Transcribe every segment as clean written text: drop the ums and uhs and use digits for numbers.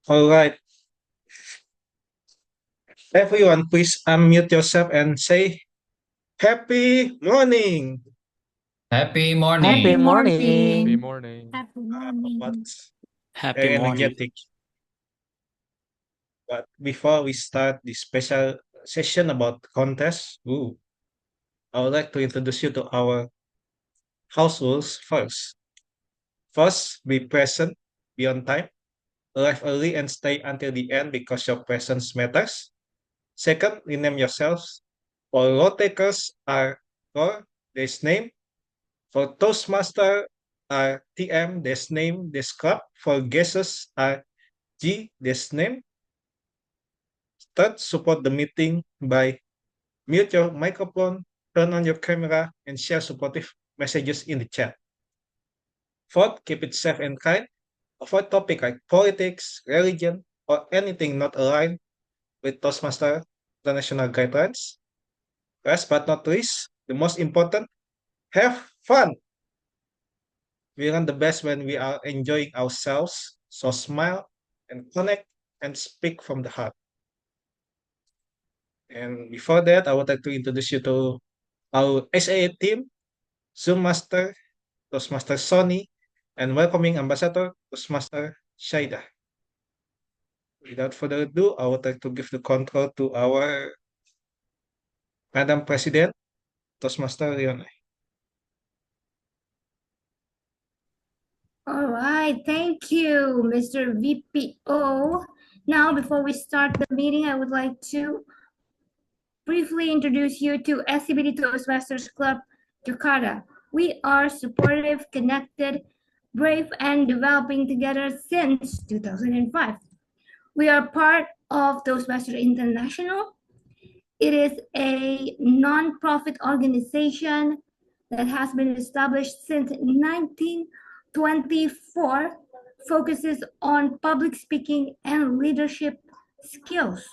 All right, everyone, please unmute yourself and say happy morning. Happy Happy morning. Happy morning. morning. Happy morning. What's Happy very morning. energetic. But before we start this special session about contest, I would like to introduce you to our house rules first. First, be present, be on time, arrive early and stay until the end because your presence matters. Second, rename yourselves. For row takers are row, there's name. For Toastmaster are TM, there's name, there's club. For guesses are G, there's name. Third, support the meeting by mute your microphone, turn on your camera, and share supportive messages in the chat. Fourth, keep it safe and kind. Avoid topics like politics, religion, or anything not aligned with Toastmaster international guidelines. Last but not least, the most important, have fun. We learn the best when we are enjoying ourselves, so smile and connect and speak from the heart. And before that, I would like to introduce you to our SAA team, Zoom Master, Toastmaster Sonny, and welcoming Ambassador Toastmaster Syaidah. Without further ado, I would like to give the control to our Madam President, Toastmaster Leon. All right, thank you, Mr. VPO. Now, before we start the meeting, I would like to briefly introduce you to SCBD Toastmasters Club Jakarta. We are supportive, connected, brave, and developing together since 2005. We are part of Toastmasters International. It is a non-profit organization that has been established since 1924, focuses on public speaking and leadership skills.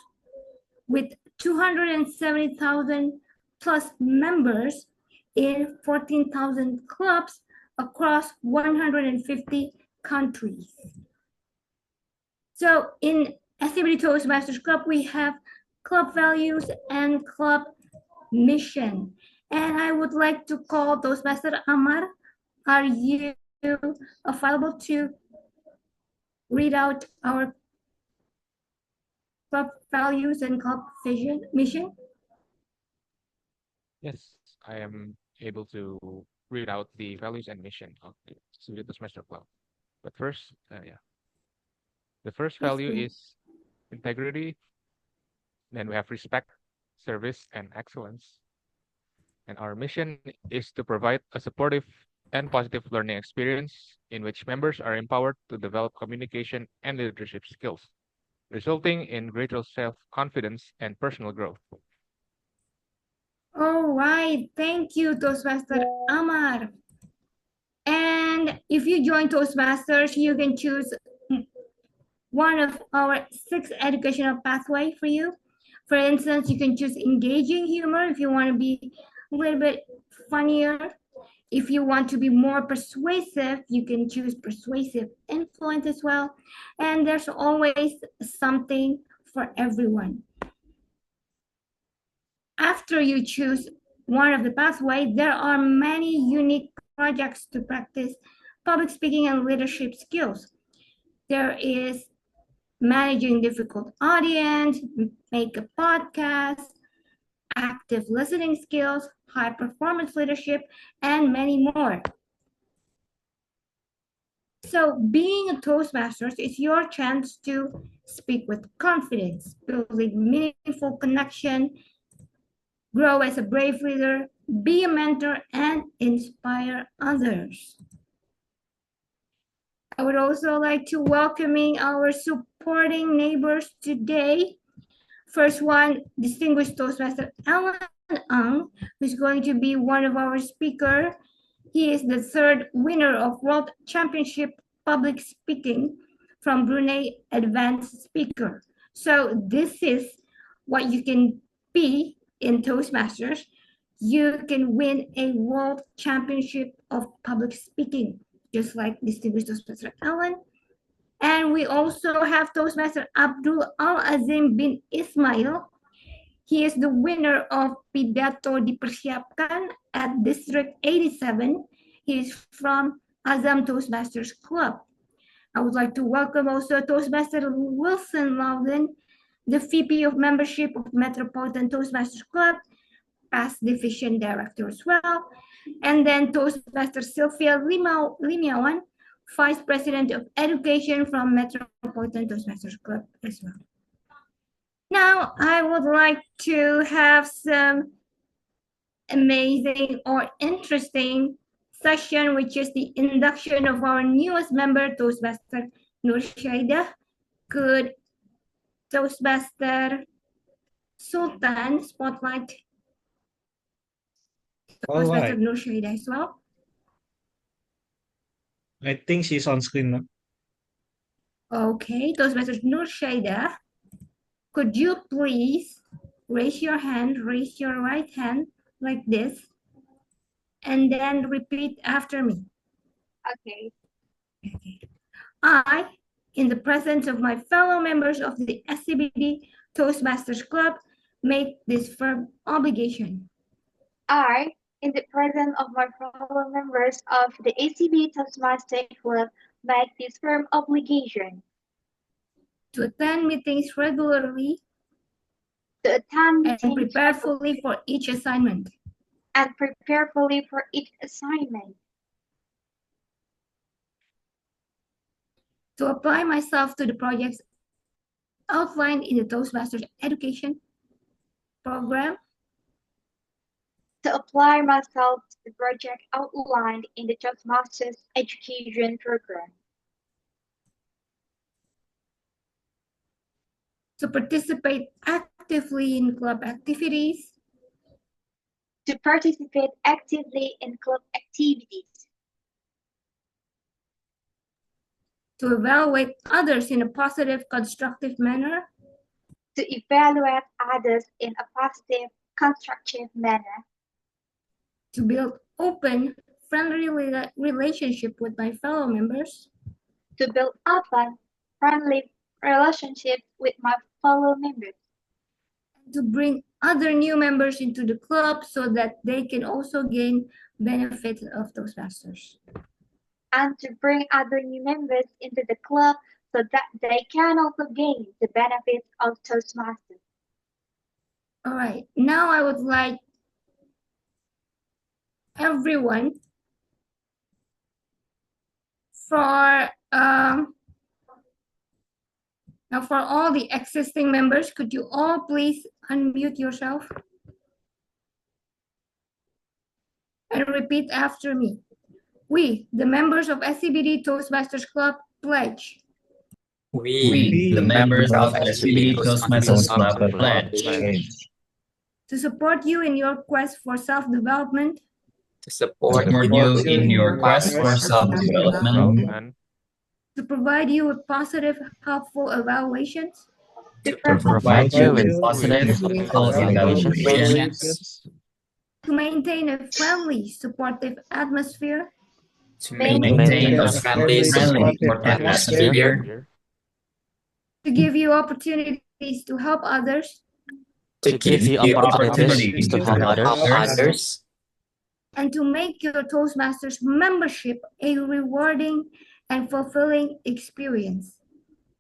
With 270,000 plus members in 14,000 clubs across 150 countries. So in SCBD Toastmasters Club, we have club values and club mission. And I would like to call Toastmaster Amar. Are you available to read out our club values and club vision mission? Yes, I am able to read out the values and mission of the Silvia Toastmaster Club. But first, the first value is integrity. Then we have respect, service, and excellence. And our mission is to provide a supportive and positive learning experience in which members are empowered to develop communication and leadership skills, resulting in greater self-confidence and personal growth. All right, thank you, Toastmaster Amar. And if you join Toastmasters, you can choose one of our 6 educational pathway for you. For instance, you can choose engaging humor if you want to be a little bit funnier. If you want to be more persuasive, you can choose persuasive influence as well. And there's always something for everyone. After you choose one of the pathway, there are many unique projects to practice public speaking and leadership skills. There is managing difficult audience, make a podcast, active listening skills, high performance leadership, and many more. So being a Toastmasters is your chance to speak with confidence, building meaningful connection, grow as a brave leader, be a mentor, and inspire others. I would also like to welcoming our supporting neighbors today. First one, distinguished Toastmaster Alan Ang, who's going to be one of our speakers. He is the 3rd winner of World Championship Public Speaking from Brunei Advanced Speaker. So this is what you can be in Toastmasters. You can win a World Championship of Public Speaking, just like distinguished Toastmaster Alan. And we also have Toastmaster Abdul Al-Azim bin Ismail. He is the winner of Pidato Dipersiapkan at District 87. He is from Azam Toastmasters Club. I would like to welcome also Toastmaster Wilson Loudon, the VP of Membership of Metropolitan Toastmasters Club, past division director as well. And then Toastmaster Silvia Limiawan, Vice President of Education from Metropolitan Toastmasters Club as well. Now, I would like to have some amazing or interesting session, which is the induction of our newest member, Toastmaster Nur Syaidah. Could Toastmaster Sulthan spotlight All Toastmaster right. Nur Syaidah as well? I think she's on screen now. Okay, Toastmaster Nur Syaidah, could you please raise your right hand like this, and then repeat after me. Okay. I, in the presence of my fellow members of the SCBD Toastmasters Club, make this firm obligation I, in the presence of my fellow members of the ACB Toastmasters Club, make this firm obligation to attend meetings regularly to attend and meetings prepare fully for each assignment, and prepare fully for each assignment, to apply myself to the projects outlined in the Toastmasters education program, to apply myself to the project outlined in the Toastmasters education program, to participate actively in club activities, to participate actively in club activities, to evaluate others in a positive, constructive manner, to evaluate others in a positive, constructive manner, to build open, friendly relationship with my fellow members, to build open, friendly relationships with my fellow members, to bring other new members into the club so that they can also gain benefits of Toastmasters. and to bring other new members into the club so that they can also gain the benefits of Toastmasters. All right, now I would like everyone for now for all the existing members, could you all please unmute yourself and repeat after me. We, the members of SCBD Toastmasters Club, pledge We, the members of SCBD Toastmasters Club, pledge to support you in your quest for self-development, to support you in your quest for self-development, to provide you with positive, helpful evaluations, to provide you with positive, helpful evaluations, to maintain a friendly, supportive atmosphere, to maintain a friendly, supportive atmosphere, to give you opportunities to help others, to give you opportunities to help others, and to make your Toastmasters membership a rewarding and fulfilling experience.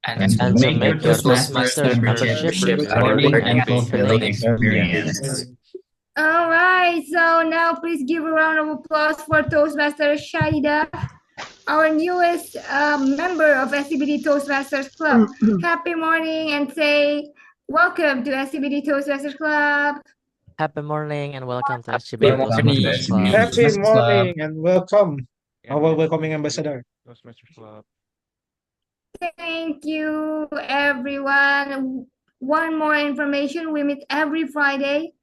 and to make your Toastmasters membership a rewarding and fulfilling experience. All right, so now please give a round of applause for Toastmaster Syaidah, our newest member of SCBD Toastmasters Club. Happy morning and say welcome to SCBD Toastmasters Club. Happy morning and welcome to Happy SCBD morning, Toastmasters Club. Happy morning and welcome, our welcoming ambassador. Toastmasters Club. Thank you, everyone. One more information, we meet every Friday.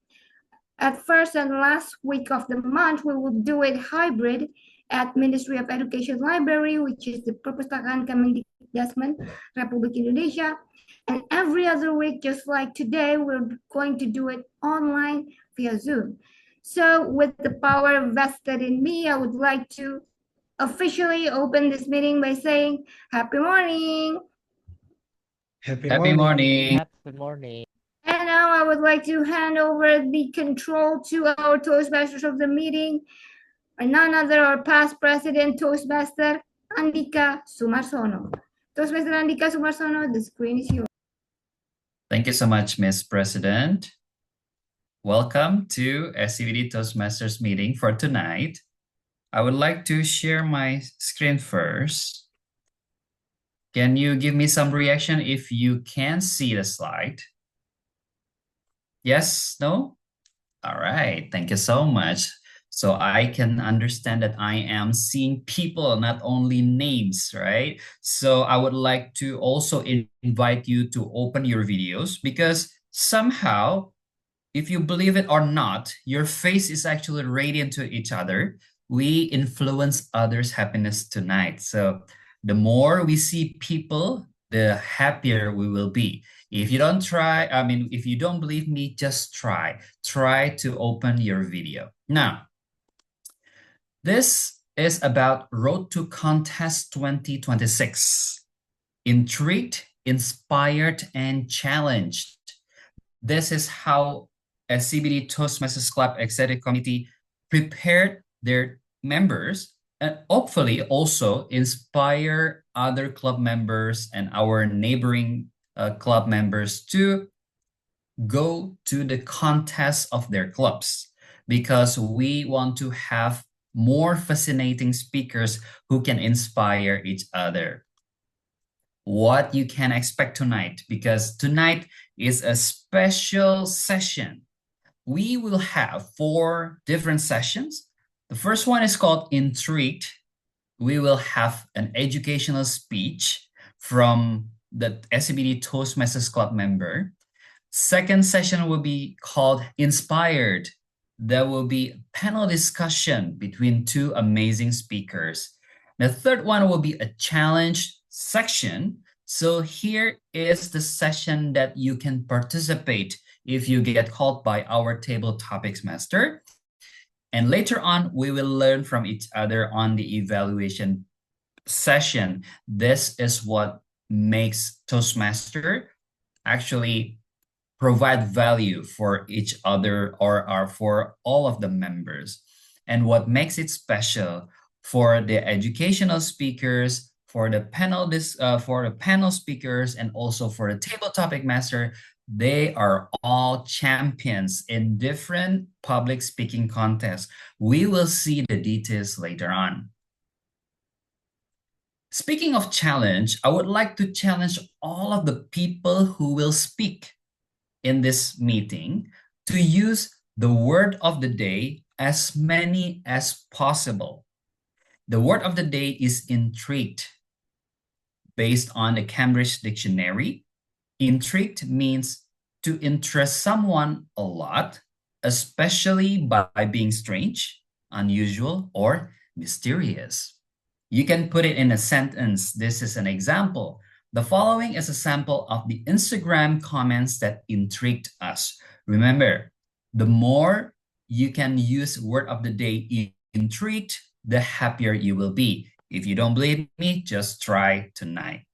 At first and last week of the month, we will do it hybrid at Ministry of Education Library, which is the Perpustakaan Kemendikbudristek Republik Indonesia. And every other week, just like today, we're going to do it online via Zoom. So with the power vested in me, I would like to officially open this meeting by saying happy morning. Happy Happy morning. Happy morning. And now I would like to hand over the control to our Toastmasters of the meeting, or none other our past president, Toastmaster Andhyka Sumarsono. Toastmaster Andhyka Sumarsono, the screen is yours. Thank you so much, Miss President. Welcome to SCVD Toastmasters meeting for tonight. I would like to share my screen first. Can you give me some reaction if you can see the slide? Yes? No? All right. Thank you so much. So I can understand that I am seeing people, not only names, right? So I would like to also invite you to open your videos because somehow, if you believe it or not, your face is actually radiant to each other. We influence others' happiness tonight. So the more we see people, the happier we will be. If you don't if you don't believe me, just try. Try to open your video. Now, this is about Road to Contest 2026. Intrigued, inspired, and challenged. This is how SCBD Toastmasters Club Executive Committee prepared their members and hopefully also inspire other club members and our neighboring club members to go to the contest of their clubs because we want to have more fascinating speakers who can inspire each other. What you can expect tonight, because tonight is a special session. We will have 4 different sessions. The first one is called Intrigued. We will have an educational speech from the SCBD Toastmasters Club member. Second session will be called Inspired. There will be panel discussion between 2 amazing speakers. The third one will be a challenge section. So here is the session that you can participate if you get called by our table topics master. And later on, we will learn from each other on the evaluation session. This is what makes Toastmaster actually provide value for each other or for all of the members. And what makes it special for the educational speakers, for the panel speakers, and also for the table topic master, they are all champions in different public speaking contests. We will see the details later on. Speaking of challenge, I would like to challenge all of the people who will speak in this meeting to use the word of the day as many as possible. The word of the day is intrigued. Based on the Cambridge Dictionary, intrigued means to interest someone a lot, especially by being strange, unusual, or mysterious. You can put it in a sentence. This is an example. The following is a sample of the Instagram comments that intrigued us. Remember, the more you can use word of the day intrigued, the happier you will be. If you don't believe me, just try tonight.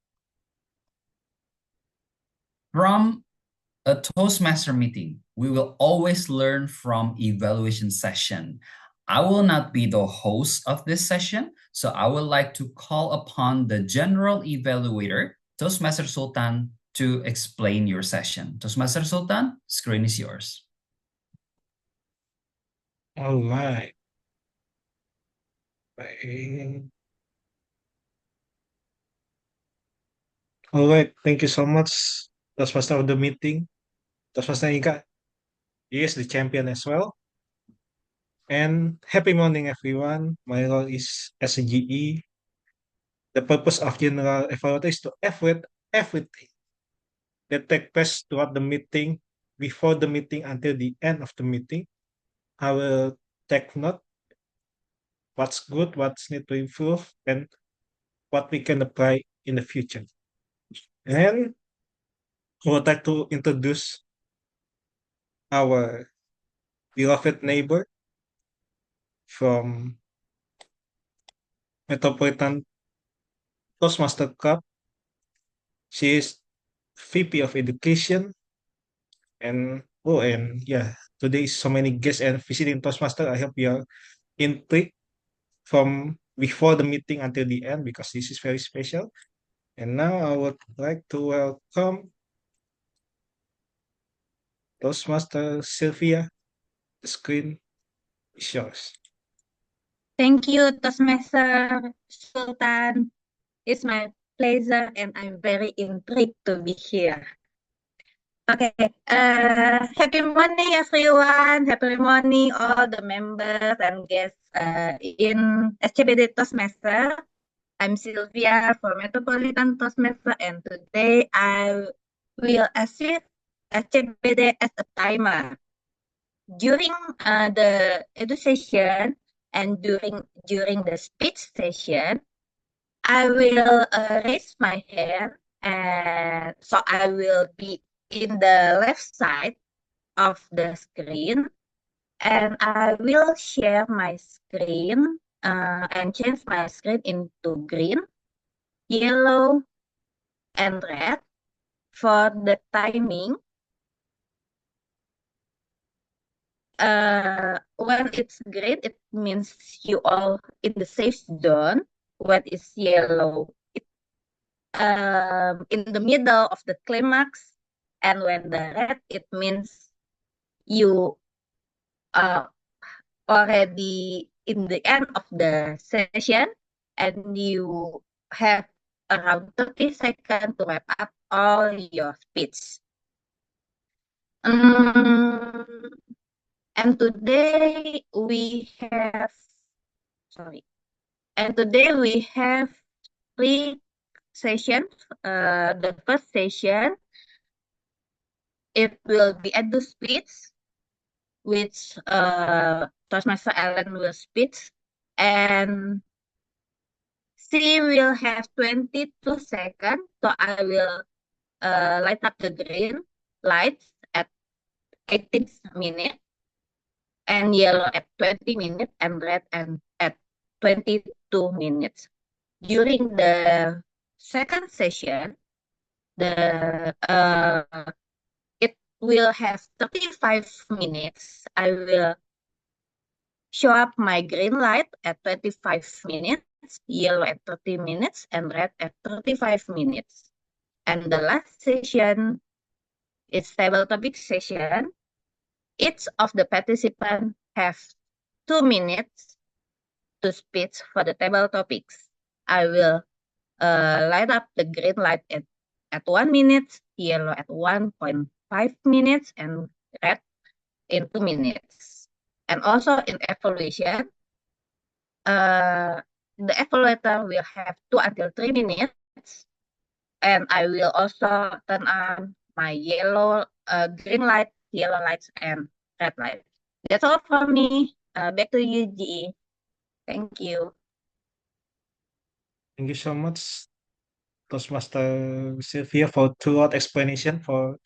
From a Toastmaster meeting, we will always learn from evaluation session. I will not be the host of this session, so I would like to call upon the general evaluator, Toastmaster Sulthan, to explain your session. Toastmaster Sulthan, screen is yours. All right. All right. Thank you so much. That's first of the meeting. That's first Andhyka. He is the champion as well. And happy morning, everyone. My role is as a GE. The purpose of general evaluator is to evaluate everything that take place throughout the meeting, before the meeting, until the end of the meeting. I will take note what's good, what's need to improve, and what we can apply in the future. And I would like to introduce our beloved neighbor from Metropolitan Toastmaster Club. She is VP of Education. And yeah, today so many guests and visiting Toastmaster. I hope you are intrigued from before the meeting until the end because this is very special. And now I would like to welcome Toastmaster Sylvia. The screen is yours. Thank you, Toastmaster Sultan. It's my pleasure and I'm very intrigued to be here. Okay, happy morning everyone. Happy morning all the members and guests in SCBD Toastmaster. I'm Silvia from Metropolitan Toastmaster and today I will assist SCBD as a timer. During the edu session and during the speech session, I will raise my hand, and so I will be in the left side of the screen, and I will share my screen and change my screen into green, yellow, and red for the timing. When it's green, it means you all in the safe zone. When it's yellow, it in the middle of the climax, and when the red, it means you already in the end of the session, and you have around 30 seconds to wrap up all your speech. And today we have, three sessions. The first session, it will be edu speech, which Toastmaster Ellen will speak, and she will have 22 seconds. So I will light up the green lights at 18 minutes, and yellow at 20 minutes, and red and at 22 minutes. During the second session, it will have 35 minutes. I will show up my green light at 25 minutes, yellow at 30 minutes, and red at 35 minutes. And the last session is table topic session. Each of the participants have 2 minutes to speak for the table topics. I will light up the green light at 1 minute, yellow at 1.5 minutes, and red in 2 minutes. And also in evaluation, the evaluator will have 2 until 3 minutes, and I will also turn on my green light, yellow lights, and red light. That's all from me. Back to you, GE. Thank you. Thank you so much, Toastmaster Sylvia, for throughout explanation for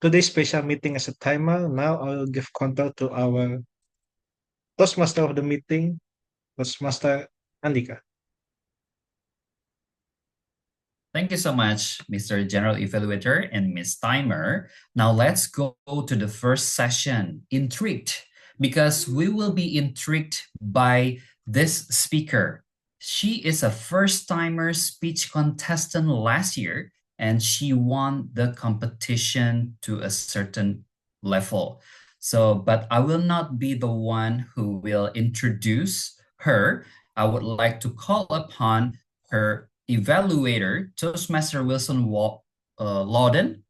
today's special meeting as a timer. Now I will give control to our Toastmaster of the meeting, Toastmaster Andhyka. Thank you so much, Mr. General Evaluator and Ms. Timer. Now let's go to the first session, Intrigued, because we will be intrigued by this speaker. She is a first-timer speech contestant last year, and she won the competition to a certain level. But I will not be the one who will introduce her. I would like to call upon her evaluator, Toastmaster Wilson Lawden.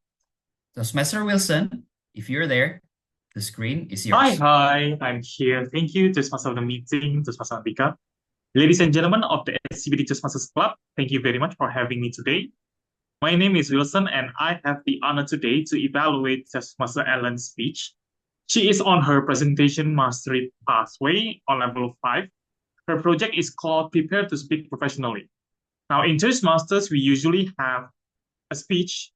Toastmaster Wilson, if you're there, the screen is yours. Hi, I'm here. Thank you, Toastmaster of the meeting, Toastmaster Andhyka. Ladies and gentlemen of the SCBD Toastmasters Club, thank you very much for having me today. My name is Wilson, and I have the honor today to evaluate Toastmaster Ellen's speech. She is on her presentation mastery pathway on level 5. Her project is called Prepare to Speak Professionally. Now, in Toastmasters, we usually have a speech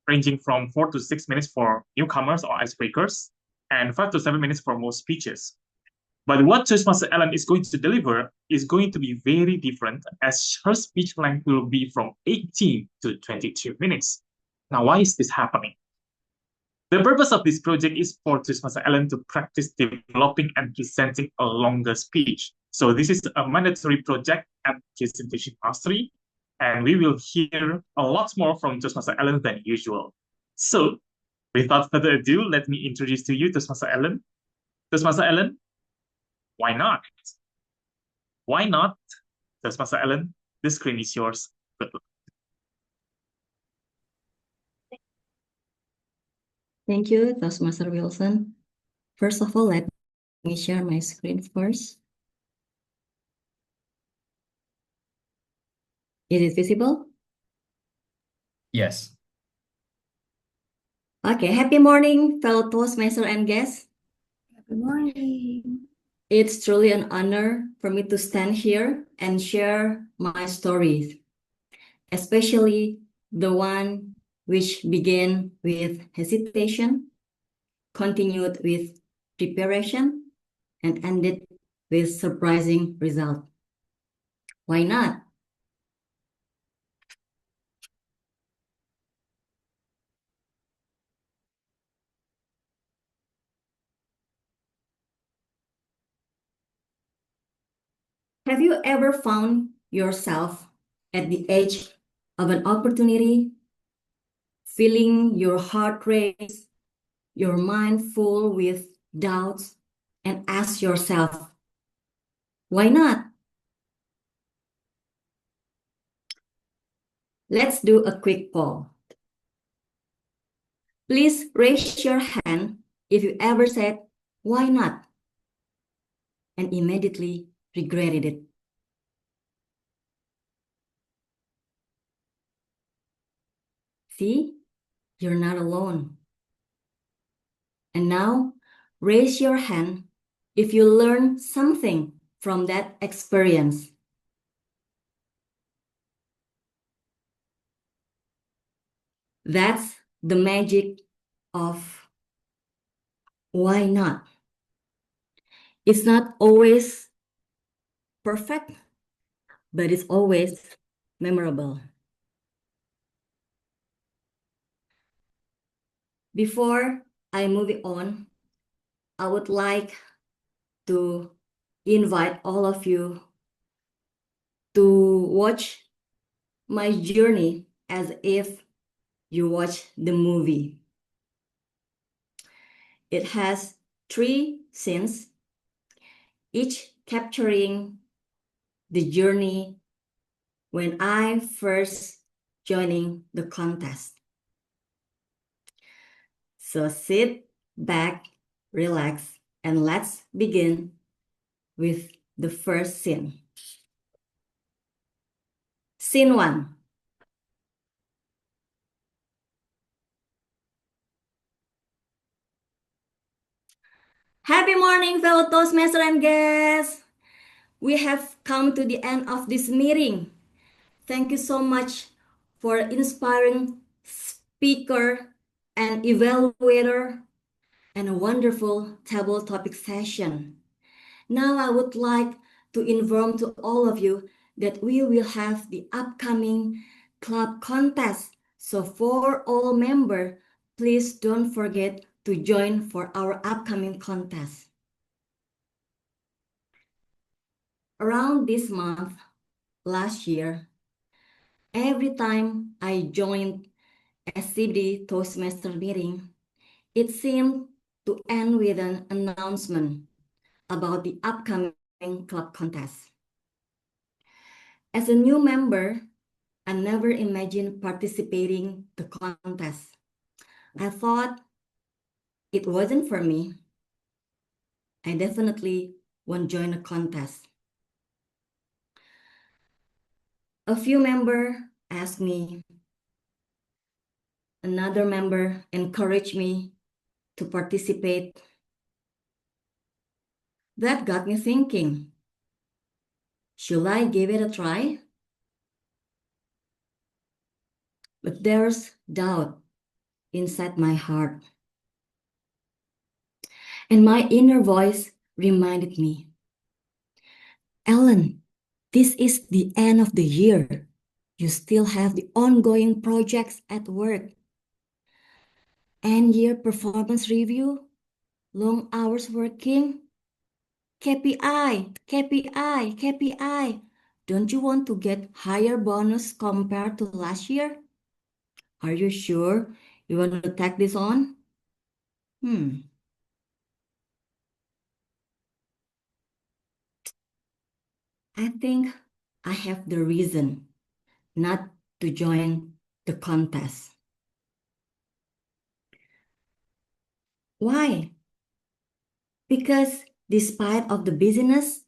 ranging from 4 to 6 minutes for newcomers or icebreakers, and 5 to 7 minutes for most speeches. But what Toastmaster Ellen is going to deliver is going to be very different, as her speech length will be from 18 to 22 minutes. Now, why is this happening? The purpose of this project is for Toastmaster Ellen to practice developing and presenting a longer speech. So this is a mandatory project at Presentation Mastery, and we will hear a lot more from Toastmaster Ellen than usual. So, without further ado, let me introduce to you Toastmaster Ellen. Toastmaster Ellen, why not? Why not? Toastmaster Ellen, the screen is yours. Good luck. Thank you, Toastmaster Wilson. First of all, let me share my screen first. Is it visible? Yes. Okay, happy morning, fellow Toastmaster and guests. Good morning. It's truly an honor for me to stand here and share my stories, especially the one which began with hesitation, continued with preparation, and ended with surprising result. Why not? Have you ever found yourself at the edge of an opportunity, feeling your heart race, your mind full with doubts, and ask yourself, why not? Let's do a quick poll. Please raise your hand if you ever said, why not? And immediately regretted it. See, you're not alone. And now, raise your hand if you learned something from that experience. That's the magic of why not. It's not always perfect, but it's always memorable. Before I move on, I would like to invite all of you to watch my journey as if you watch the movie. It has 3 scenes, each capturing the journey when I first joining the contest. So sit back, relax, and let's begin with the first scene. Scene 1. Happy morning, fellow Toastmaster and guests. We have come to the end of this meeting. Thank you so much for inspiring speaker and evaluator and a wonderful table topic session. Now I would like to inform to all of you that we will have the upcoming club contest. So for all members, please don't forget to join for our upcoming contest. Around this month, last year, every time I joined SCD Toastmaster meeting, it seemed to end with an announcement about the upcoming club contest. As a new member, I never imagined participating the contest. I thought it wasn't for me. I definitely won't join a contest. A few members asked me. Another member encouraged me to participate. That got me thinking, should I give it a try? But there's doubt inside my heart. And my inner voice reminded me, Ellen, this is the end of the year. You still have the ongoing projects at work. End year performance review, long hours working, KPI, KPI, KPI. Don't you want to get higher bonus compared to last year? Are you sure you want to take this on? I think I have the reason not to join the contest. Why? Because despite of the busyness,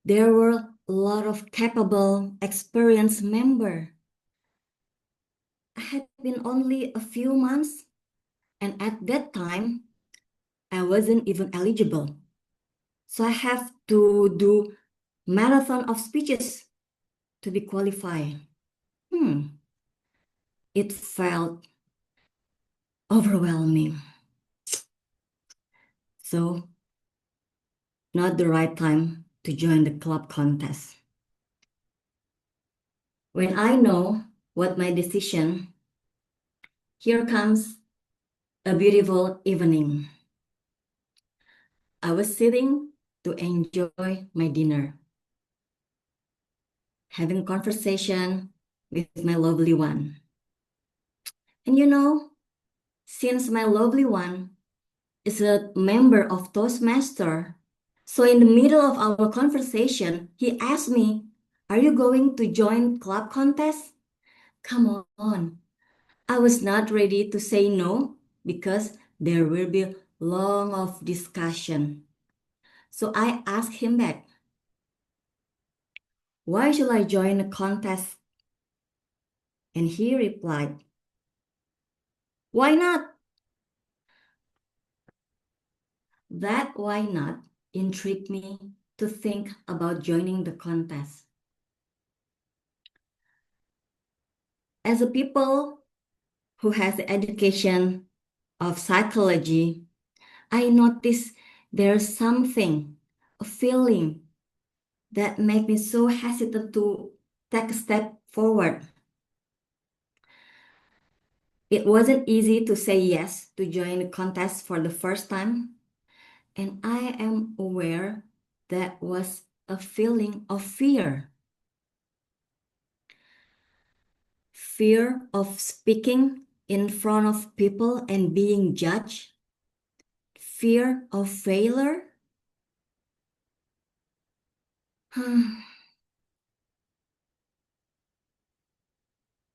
there were a lot of capable, experienced members. I had been only a few months, and at that time, I wasn't even eligible. So I have to do marathon of speeches to be qualified. It felt overwhelming. So, not the right time to join the club contest. When I know what my decision, here comes a beautiful evening. I was sitting to enjoy my dinner, having conversation with my lovely one. And you know, since my lovely one is a member of Toastmasters, so in the middle of our conversation, he asked me, "Are you going to join club contest?" Come on. I was not ready to say no because there will be long of discussion. So I asked him back, "Why should I join a contest?" And he replied, "Why not?" That why not intrigued me to think about joining the contest. As a people who has the education of psychology, I noticed there's something, a feeling that make me so hesitant to take a step forward. It wasn't easy to say yes to join the contest for the first time, and I am aware that was a feeling of fear. Fear of speaking in front of people and being judged. Fear of failure.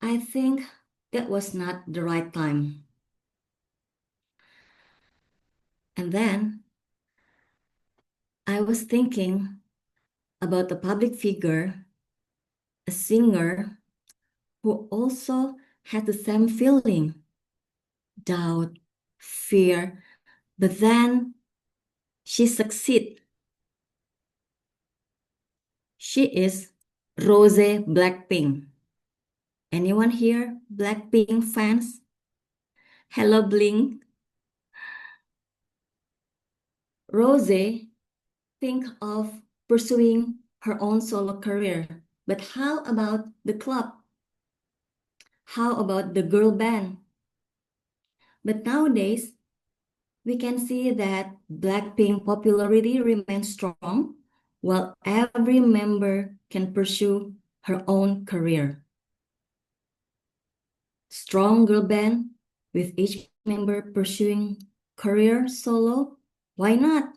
I think that was not the right time. And then I was thinking about a public figure, a singer, who also had the same feeling, doubt, fear, but then she succeeded. She is Rose Blackpink. Anyone here Blackpink fans? Hello, Blink. Rose think of pursuing her own solo career, but how about the club? How about the girl band? But nowadays, we can see that Blackpink popularity remains strong, while every member can pursue her own career. Strong girl band with each member pursuing career solo, why not?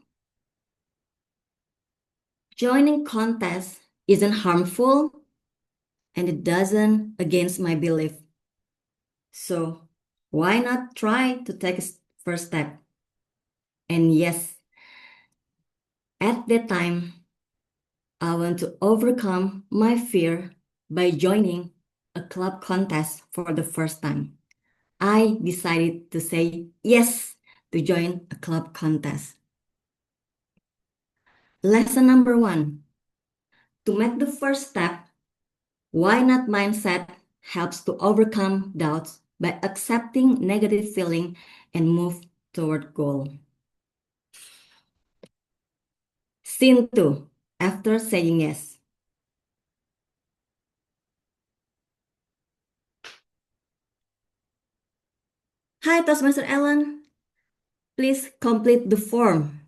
Joining contests isn't harmful and it doesn't against my belief. So why not try to take a first step? And yes, at that time, I want to overcome my fear by joining a club contest for the first time. I decided to say yes to join a club contest. Lesson number 1, to make the first step, why not mindset helps to overcome doubts by accepting negative feeling and move toward goal. Scene 2, after saying yes. Hi, Toastmaster Ellen. Please complete the form.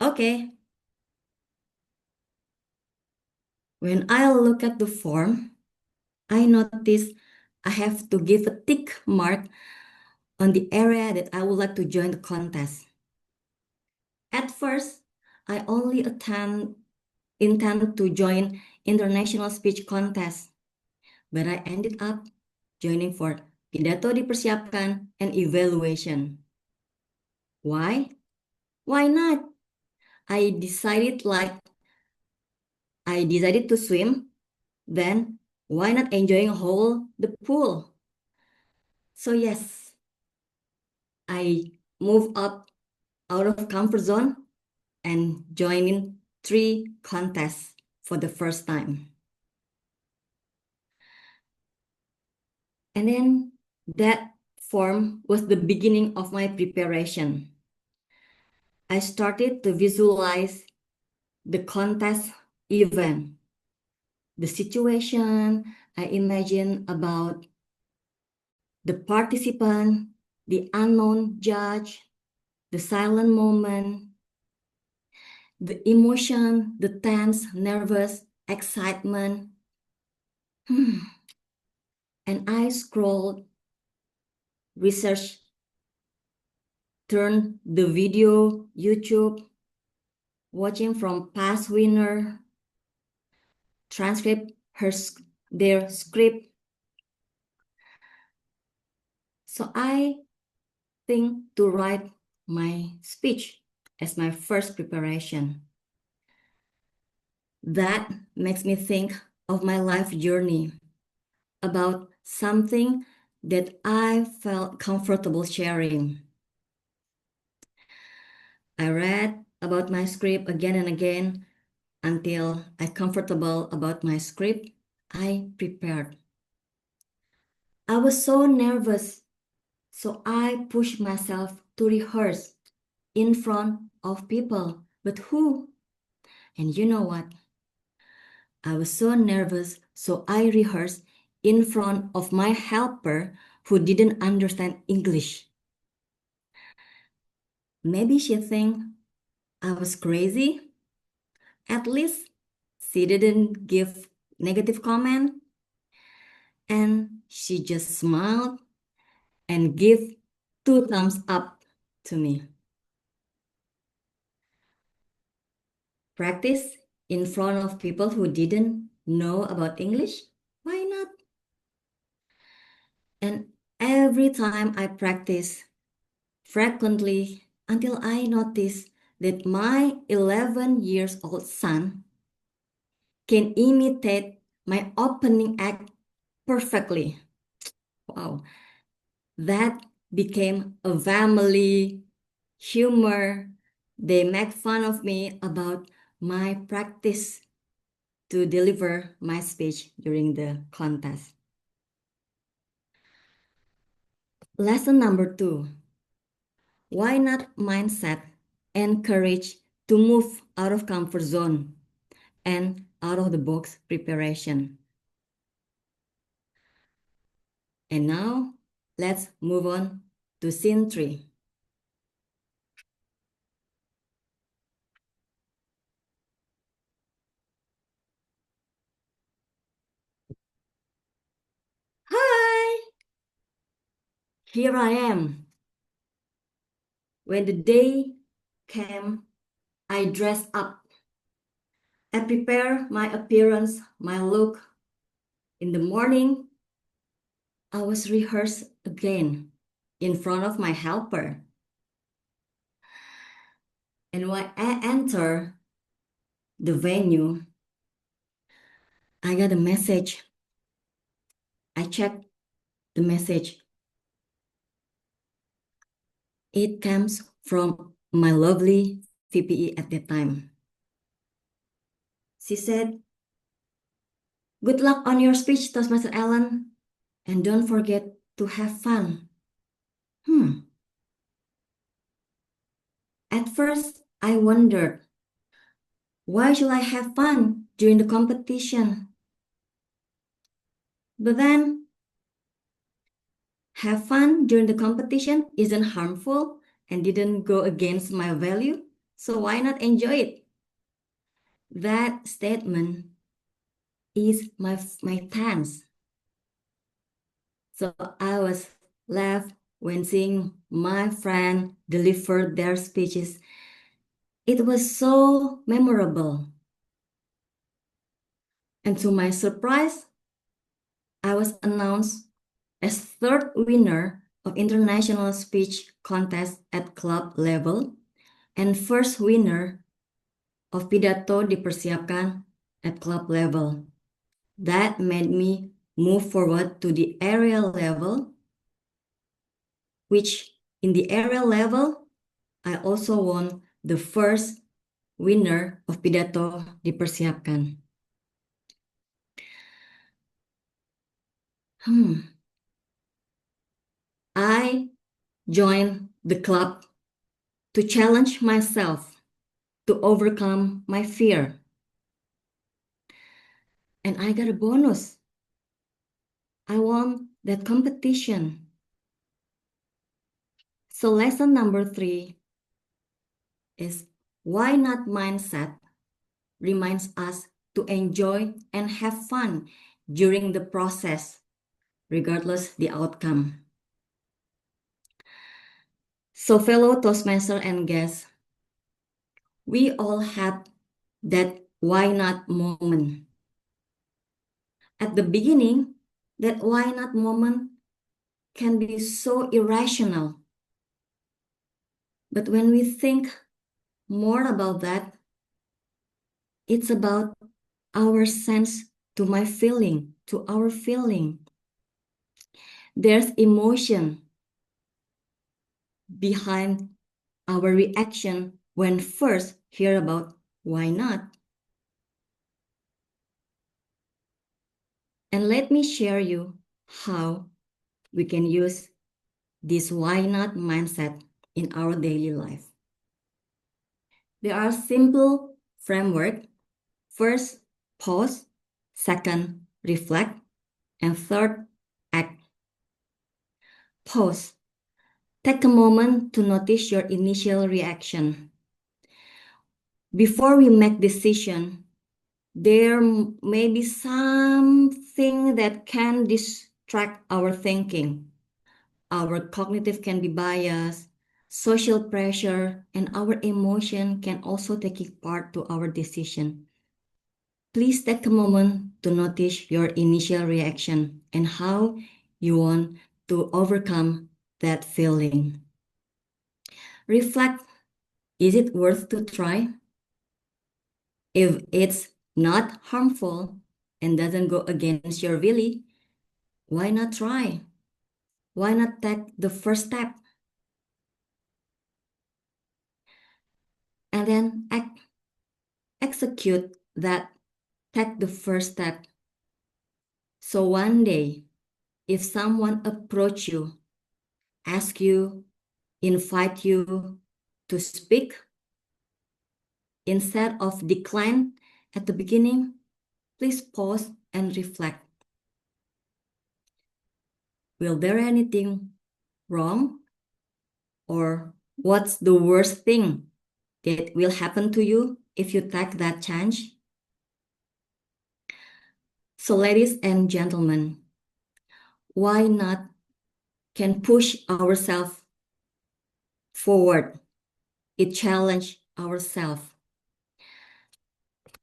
Okay. When I look at the form, I notice I have to give a tick mark on the area that I would like to join the contest. At first, I only intend to join international speech contest, but I ended up joining for pidato dipersiapkan and evaluation. Why? Why not? I decided to swim, then why not enjoying the pool? So yes, I move up out of comfort zone and join in 3 contests for the first time. And then that form was the beginning of my preparation. I started to visualize the contest event, the situation I imagine about the participant, the unknown judge, the silent moment, the emotion, the tense, nervous, excitement. And I scrolled, research, turned the video, YouTube, watching from past winner, transcript their script. So I think to write my speech as my first preparation. That makes me think of my life journey, about something that I felt comfortable sharing. I read about my script again and again until I'm comfortable about my script. I prepared. I was so nervous, so I pushed myself to rehearse in front of people. But who? And you know what? I was so nervous, so I rehearsed in front of my helper who didn't understand English. Maybe she think I was crazy. At least she didn't give negative comment. And she just smiled and gave 2 thumbs up to me. Practice in front of people who didn't know about English? Why not? And every time I practice frequently until I notice that my 11 years old son can imitate my opening act perfectly. Wow, that became a family humor. They make fun of me about my practice to deliver my speech during the contest. Lesson number 2. Why not mindset and courage to move out of comfort zone and out of the box preparation. And now let's move on to scene 3. Hi! Here I am. When the day came, I dressed up. I prepared my appearance, my look. In the morning, I was rehearsed again in front of my helper. And when I entered the venue, I got a message. I checked the message. It comes from my lovely VPE at that time. She said, "Good luck on your speech, Toastmaster Ellen, and don't forget to have fun." At first, I wondered, Why should I have fun during the competition? But then, have fun during the competition isn't harmful and didn't go against my value, so why not enjoy it? That statement is my stance. So I was left when seeing my friend deliver their speeches. It was so memorable. And to my surprise, I was announced as third winner of international speech contest at club level and first winner of pidato dipersiapkan at club level. That made me move forward to the area level, which in the area level, I also won the first winner of pidato dipersiapkan. I joined the club to challenge myself to overcome my fear. And I got a bonus. I won that competition. So lesson number 3 is why not mindset reminds us to enjoy and have fun during the process, regardless the outcome. So fellow Toastmaster and guests, we all have that why not moment. At the beginning, that why not moment can be so irrational. But when we think more about that, it's about our sense to my feeling, to our feeling. There's emotion behind our reaction when first hear about why not. And let me share you how we can use this why not mindset in our daily life. There are simple framework. First, pause. Second, reflect. And third, act. Pause. Take a moment to notice your initial reaction. Before we make decision, there may be something that can distract our thinking. Our cognitive can be biased, social pressure, and our emotion can also take part to our decision. Please take a moment to notice your initial reaction and how you want to overcome that feeling. Reflect, is it worth to try? If it's not harmful and doesn't go against your will, why not try? Why not take the first step? And then execute that, take the first step. So one day, if someone approach you, ask you, invite you to speak, instead of decline at the beginning, please pause and reflect. Will there anything wrong? Or what's the worst thing that will happen to you if you take that chance? So ladies and gentlemen, why not can push ourselves forward? It challenge ourselves.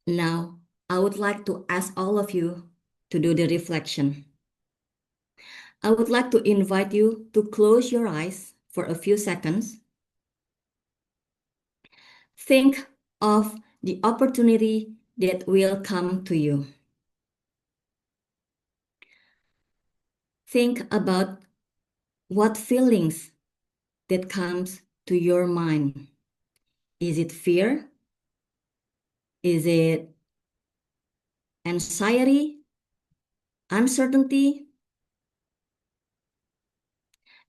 Now, I would like to ask all of you to do the reflection. I would like to invite you to close your eyes for a few seconds. Think of the opportunity that will come to you. Think about what feelings that comes to your mind. Is it fear? Is it anxiety? Uncertainty?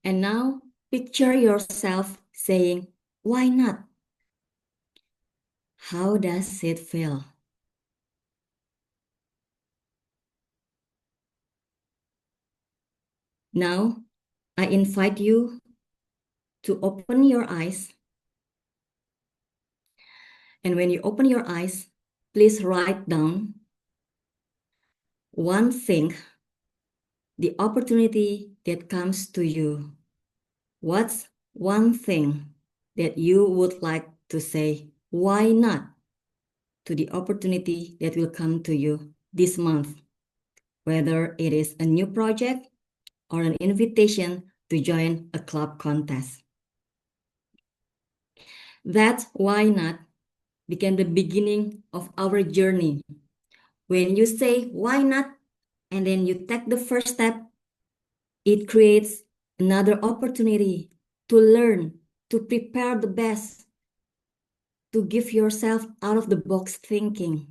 And now picture yourself saying, why not? How does it feel? Now, I invite you to open your eyes. And when you open your eyes, please write down one thing, the opportunity that comes to you. What's one thing that you would like to say, why not, to the opportunity that will come to you this month, whether it is a new project or an invitation to join a club contest. That why not became the beginning of our journey. When you say why not, and then you take the first step, it creates another opportunity to learn, to prepare the best, to give yourself out of the box thinking,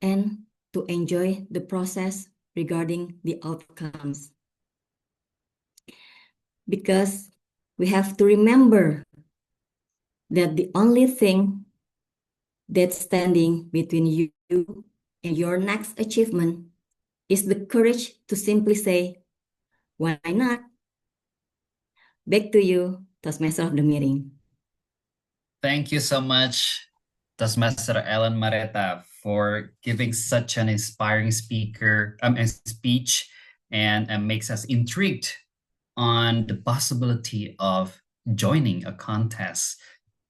and to enjoy the process regarding the outcomes. Because we have to remember that the only thing that's standing between you and your next achievement is the courage to simply say, why not? Back to you, Toastmaster of the meeting. Thank you so much, Toastmaster Ellen Mareta, for giving such an inspiring speech and makes us intrigued on the possibility of joining a contest.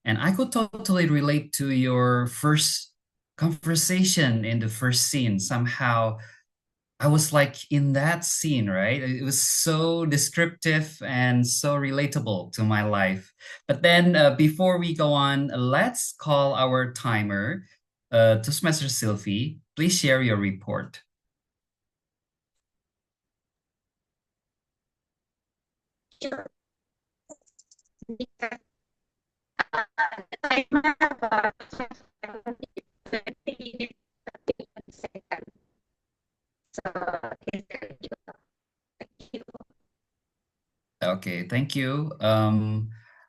And I could totally relate to your first conversation in the first scene. Somehow I was like in that scene, right? It was so descriptive and so relatable to my life. But then before we go on, let's call our timer. Toastmaster Sylvie, please share your report. Sure. Because timer about 30 seconds. So thank you. Okay, thank you.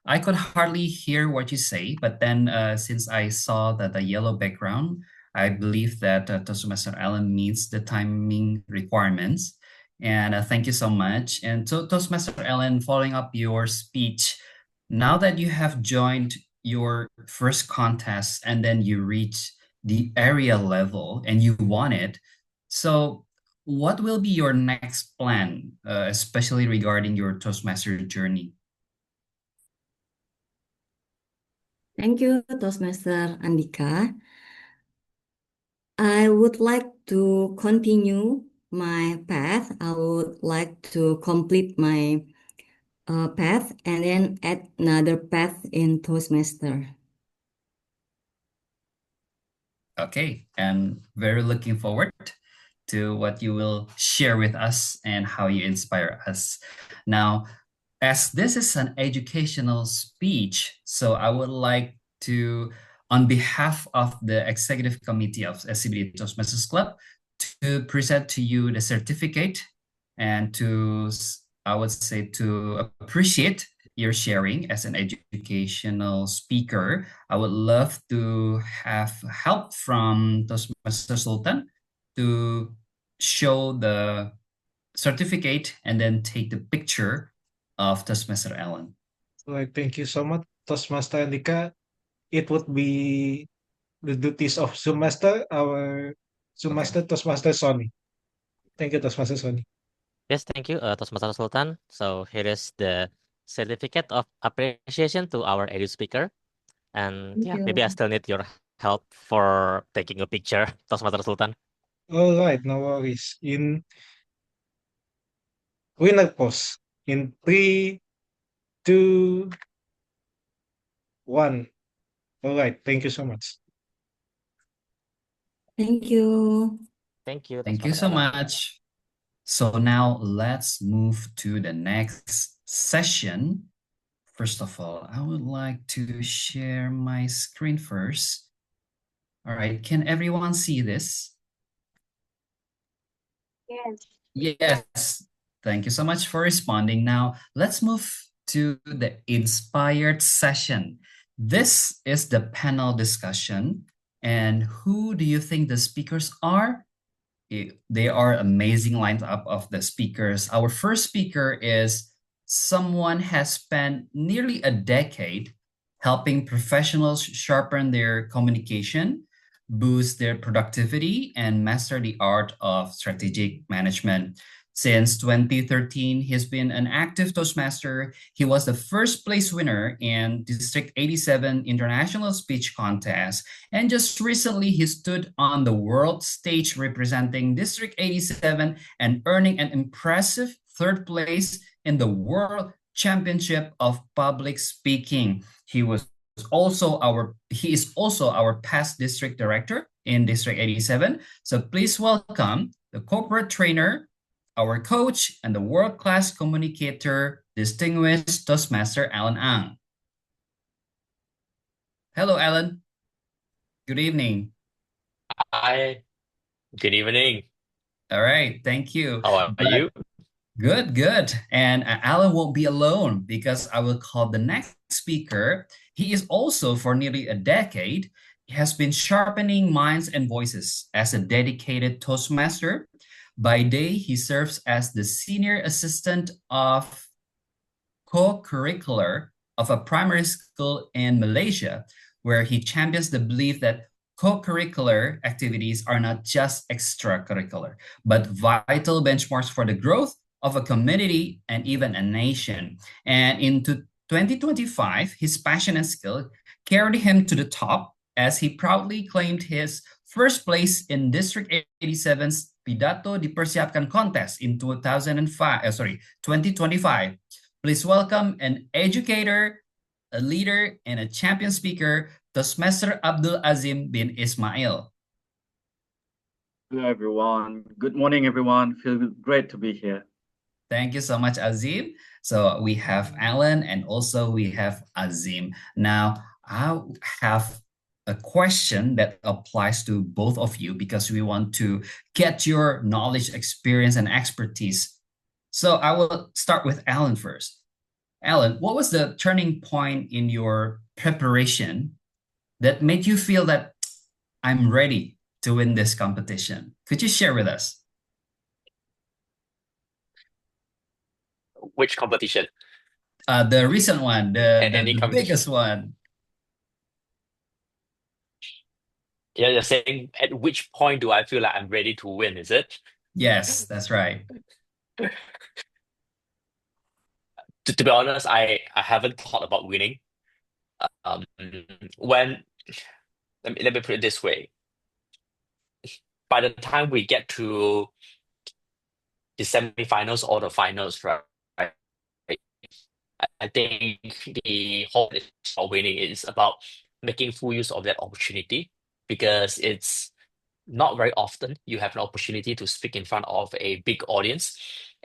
I could hardly hear what you say, but then since I saw that the yellow background, I believe that Toastmaster Allen meets the timing requirements. And thank you so much. And Toastmaster Allen, following up your speech, now that you have joined your first contest and then you reach the area level and you won it, so what will be your next plan, especially regarding your Toastmaster journey? Thank you, Toastmaster Andhyka. I would like to continue my path. I would like to complete my path and then add another path in Toastmaster. Okay, and very looking forward to what you will share with us and how you inspire us. Now, as this is an educational speech, so I would like to, on behalf of the Executive Committee of SCBD Toastmasters Club, to present to you the certificate and to, I would say, to appreciate your sharing as an educational speaker. I would love to have help from Toastmaster Sulthan to show the certificate and then take the picture of Toastmaster Allen. Right, thank you so much, Toastmaster Andhyka. It would be the duties of Zoom Master, our Zoom Master, Toastmaster Sonny. Thank you, Toastmaster Sonny. Yes, thank you, Toastmaster Sultan. So here is the certificate of appreciation to our edu speaker. And yeah, maybe I still need your help for taking a picture, Toastmaster Sultan. All right, no worries. In winner pose. In 3, 2, 1. All right, thank you so much. Thank you. Thank you. Thank you so much. So now let's move to the next session. First of all, I would like to share my screen first. All right, can everyone see this? Yes. Yes. Thank you so much for responding. Now, let's move to the inspired session. This is the panel discussion. And who do you think the speakers are? They are amazing lineup of the speakers. Our first speaker is someone has spent nearly a decade helping professionals sharpen their communication, boost their productivity, and master the art of strategic management. Since 2013, he's been an active Toastmaster. He was the first place winner in District 87 International Speech Contest. And just recently, he stood on the world stage representing District 87 and earning an impressive third place in the World Championship of Public Speaking. He is also our past district director in District 87. So please welcome the corporate trainer, our coach, and the world-class communicator, distinguished Toastmaster Alan Ang. Hello, Alan. Good evening. Hi. Good evening. All right, thank you. How are you? Good, good. And Alan won't be alone because I will call the next speaker. He is also for nearly a decade. He has been sharpening minds and voices as a dedicated Toastmaster. By day, he serves as the senior assistant of co-curricular of a primary school in Malaysia, where he champions the belief that co-curricular activities are not just extracurricular, but vital benchmarks for the growth of a community and even a nation. And in 2025, his passion and skill carried him to the top as he proudly claimed his first place in District 87's Pidato Dipersiapkan contest in 2025. Please welcome an educator, a leader, and a champion speaker, Toastmaster Abdul Azim bin Ismail. Hello, everyone. Good morning, everyone. Feel great to be here. Thank you so much, Azim. So we have Alan and also we have Azim. Now, I have a question that applies to both of you because we want to get your knowledge, experience, and expertise. So I will start with Alan first. Alan, what was the turning point in your preparation that made you feel that I'm ready to win this competition? Could you share with us? Which competition? The recent one, Any the competition? biggest one. Yeah, you're saying at which point do I feel like I'm ready to win, is it? Yes, that's right. To be honest, I haven't thought about winning. When let me put it this way. By the time we get to the semifinals or the finals, right? I think the whole is about winning is about making full use of that opportunity because it's not very often you have an opportunity to speak in front of a big audience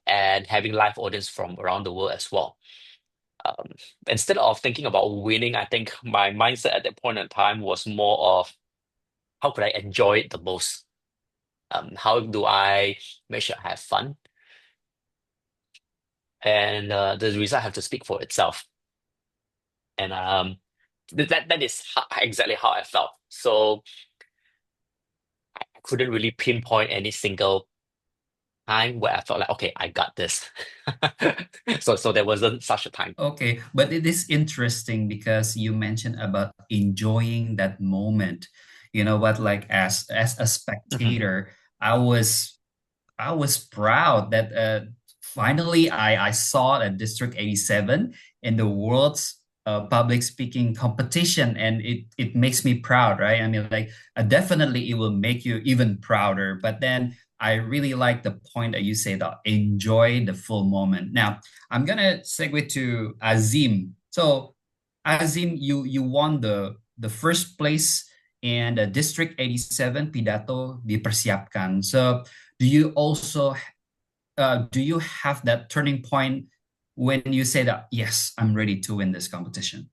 and having live audience from around the world as well. Instead of thinking about winning, I think my mindset at that point in time was more of how could I enjoy it the most? How do I make sure I have fun? And the result have to speak for itself. And that is exactly how I felt. So I couldn't really pinpoint any single time where I felt like, okay, I got this. So there wasn't such a time. Okay, but it is interesting because you mentioned about enjoying that moment. You know what, like as a spectator, I was proud that finally I saw a District 87 in the world's public speaking competition, and it makes me proud, right? I mean, like definitely it will make you even prouder. But then I really like the point that you say that enjoy the full moment. Now I'm gonna segue to Azim. So Azim, you won the first place in the District 87 Pidato Dipersiapkan. So do you also do you have that turning point when you say that, yes, I'm ready to win this competition?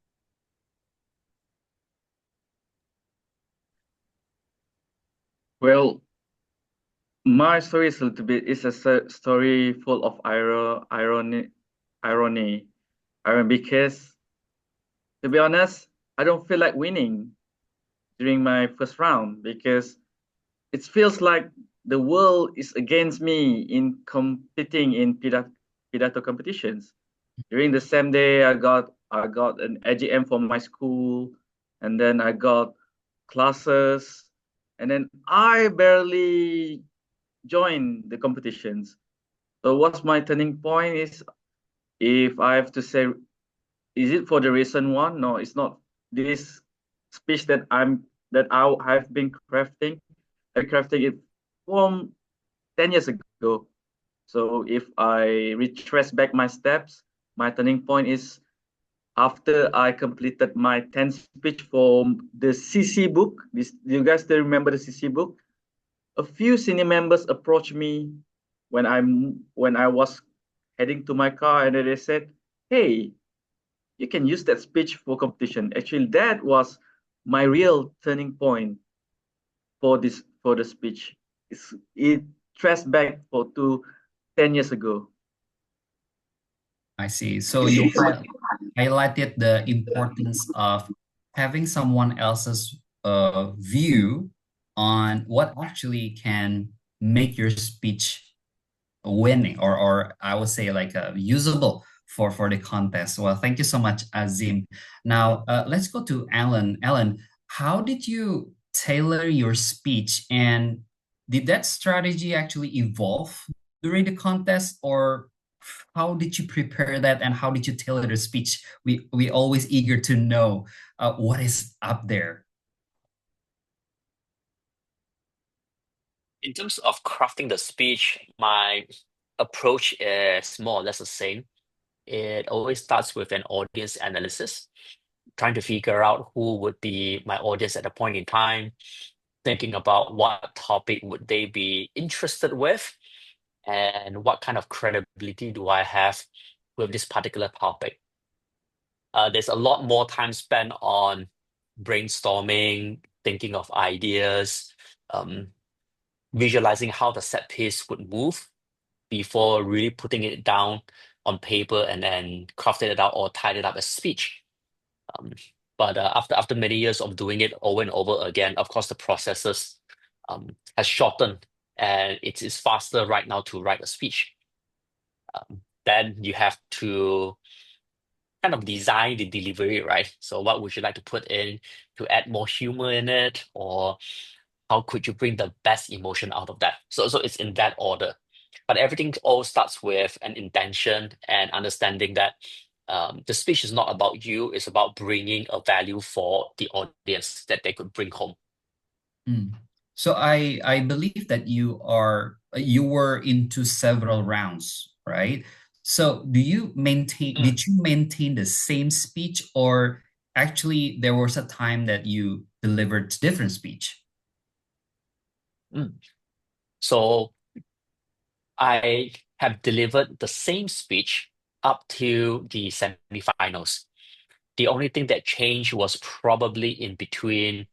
Well, my story is a little bit, it's a story full of irony, because to be honest, I don't feel like winning during my first round because it feels like the world is against me in competing in Pidato competitions. During the same day, I got an AGM for my school, and then I got classes, and then I barely joined the competitions. So what's my turning point is, if I have to say, is it for the reason one? No, it's not. This speech that I have been crafting, it from 10 years ago. So if I retrace back my steps, my turning point is after I completed my 10th speech for the CC book. Do you guys still remember the CC book? A few senior members approached me when I was heading to my car, and they said, "Hey, you can use that speech for competition." Actually, that was my real turning point for the speech. It traced back to 10 years ago. I see. So you highlighted the importance of having someone else's view on what actually can make your speech winning, or I would say like usable for the contest. Well, thank you so much, Azim. Now let's go to Alan. Alan, how did you tailor your speech, and did that strategy actually evolve during the contest, or how did you prepare that, and how did you tailor the speech? We always eager to know what is up there. In terms of crafting the speech, my approach is more or less the same. It always starts with an audience analysis, trying to figure out who would be my audience at a point in time, thinking about what topic would they be interested with, and what kind of credibility do I have with this particular topic. There's a lot more time spent on brainstorming, thinking of ideas, visualizing how the set piece would move before really putting it down on paper and then crafting it out or tied it up as speech. But after many years of doing it over and over again, of course, the processes has shortened, and it is faster right now to write a speech. Then you have to kind of design the delivery, right? So what would you like to put in to add more humor in it, or how could you bring the best emotion out of that? So it's in that order. But everything all starts with an intention and understanding that the speech is not about you, it's about bringing a value for the audience that they could bring home. So I believe that you were into several rounds, right? So did you maintain the same speech, or actually there was a time that you delivered different speech? So I have delivered the same speech up to the semifinals. The only thing that changed was probably in between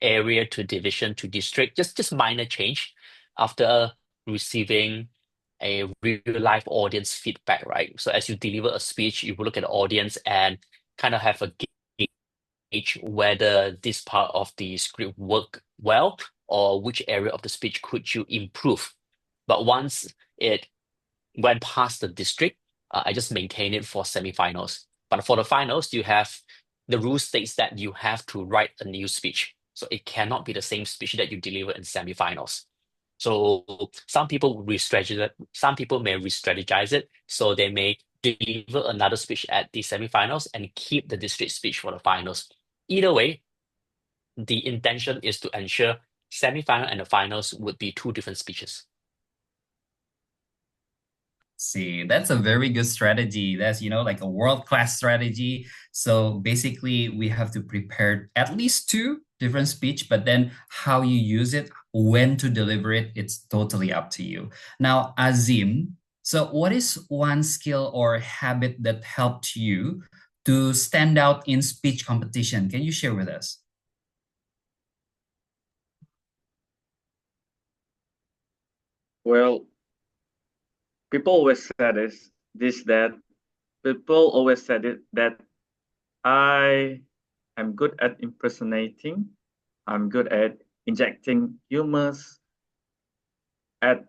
area to division to district, just minor change after receiving a real life audience feedback, right? So as you deliver a speech, you will look at the audience and kind of have a gauge whether this part of the script worked well or which area of the speech could you improve. But once it went past the district, I just maintain it for semifinals. But for the finals, the rule states that you have to write a new speech. So it cannot be the same speech that you deliver in semifinals. So some people may re-strategize it. So they may deliver another speech at the semifinals and keep the district speech for the finals. Either way, the intention is to ensure semifinal and the finals would be two different speeches. See, that's a very good strategy. That's, like a world-class strategy. So basically, we have to prepare at least two different speech, but then how you use it, when to deliver it, it's totally up to you. Now, Azim, so what is one skill or habit that helped you to stand out in speech competition? Can you share with us? Well, people always said that I I'm good at impersonating. I'm good at injecting humors at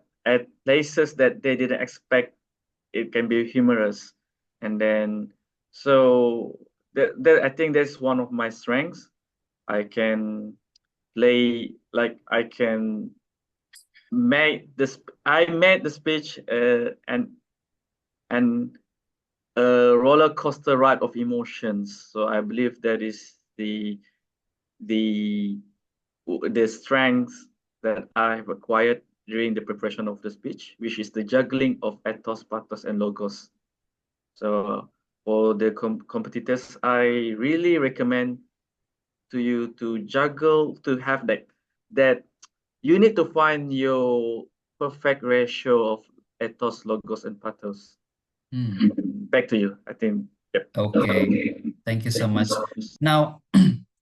places that they didn't expect it can be humorous. And then, so I think that's one of my strengths. I can play, like I can make this, I made the speech and a roller coaster ride of emotions. So I believe that is the strength that I've acquired during the preparation of the speech, which is the juggling of ethos, pathos, and logos. So for the competitors, I really recommend to you to juggle, to have that you need to find your perfect ratio of ethos, logos, and pathos. Back to you, I think. Yep. Okay, thank you so much. Now,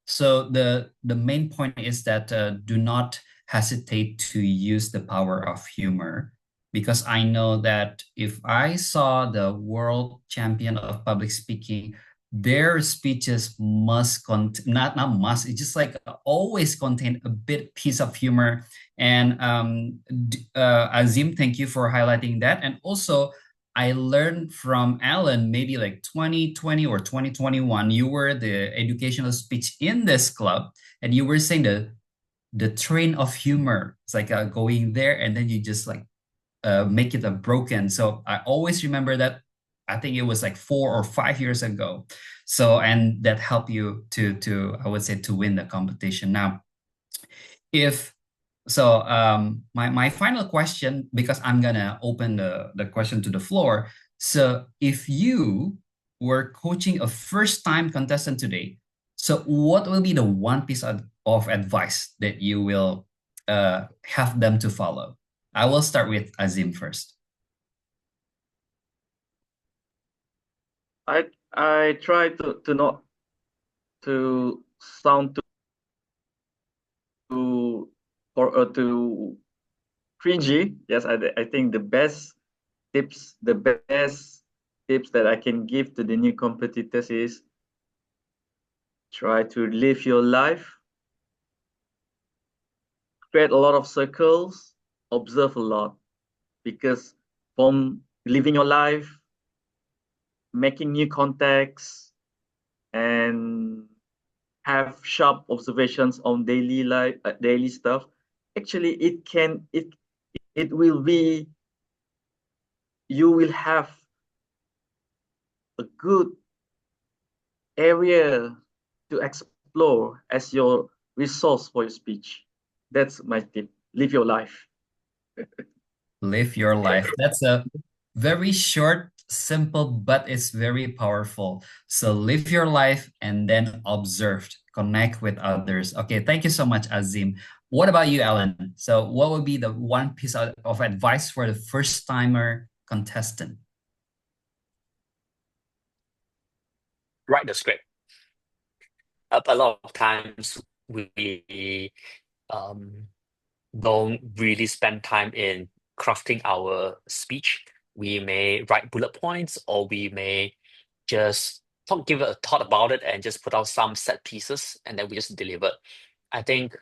so the main point is that do not hesitate to use the power of humor, because I know that if I saw the world champion of public speaking, their speeches must not must, it's just like always contain a bit piece of humor. And Azim, thank you for highlighting that. And also I learned from Alan, maybe like 2020 or 2021, you were the educational speech in this club, and you were saying the train of humor. It's like going there and then you just like make it a broken. So I always remember that. I think it was like 4 or 5 years ago. So, and that helped you to I would say to win the competition. Now, if so, my final question, because I'm gonna open the question to the floor. So if you were coaching a first-time contestant today, so what will be the one piece of advice that you will have them to follow? I will start with Azim first. I try to not to sound too too cringy. Yes, I think the best tips that I can give to the new competitors is try to live your life, create a lot of circles, observe a lot, because from living your life, making new contacts, and have sharp observations on daily life, daily stuff, actually it will be, you will have a good area to explore as your resource for your speech. That's my tip. Live your life. Live your life. That's a very short, simple, but it's very powerful. So live your life and then observe, connect with others. Okay, thank you so much, Azim. What about you, Alan? So what would be the one piece of advice for the first timer contestant? Write the script. A lot of times we don't really spend time in crafting our speech. We may write bullet points, or we may just give it a thought about it and just put out some set pieces and then we just deliver. I think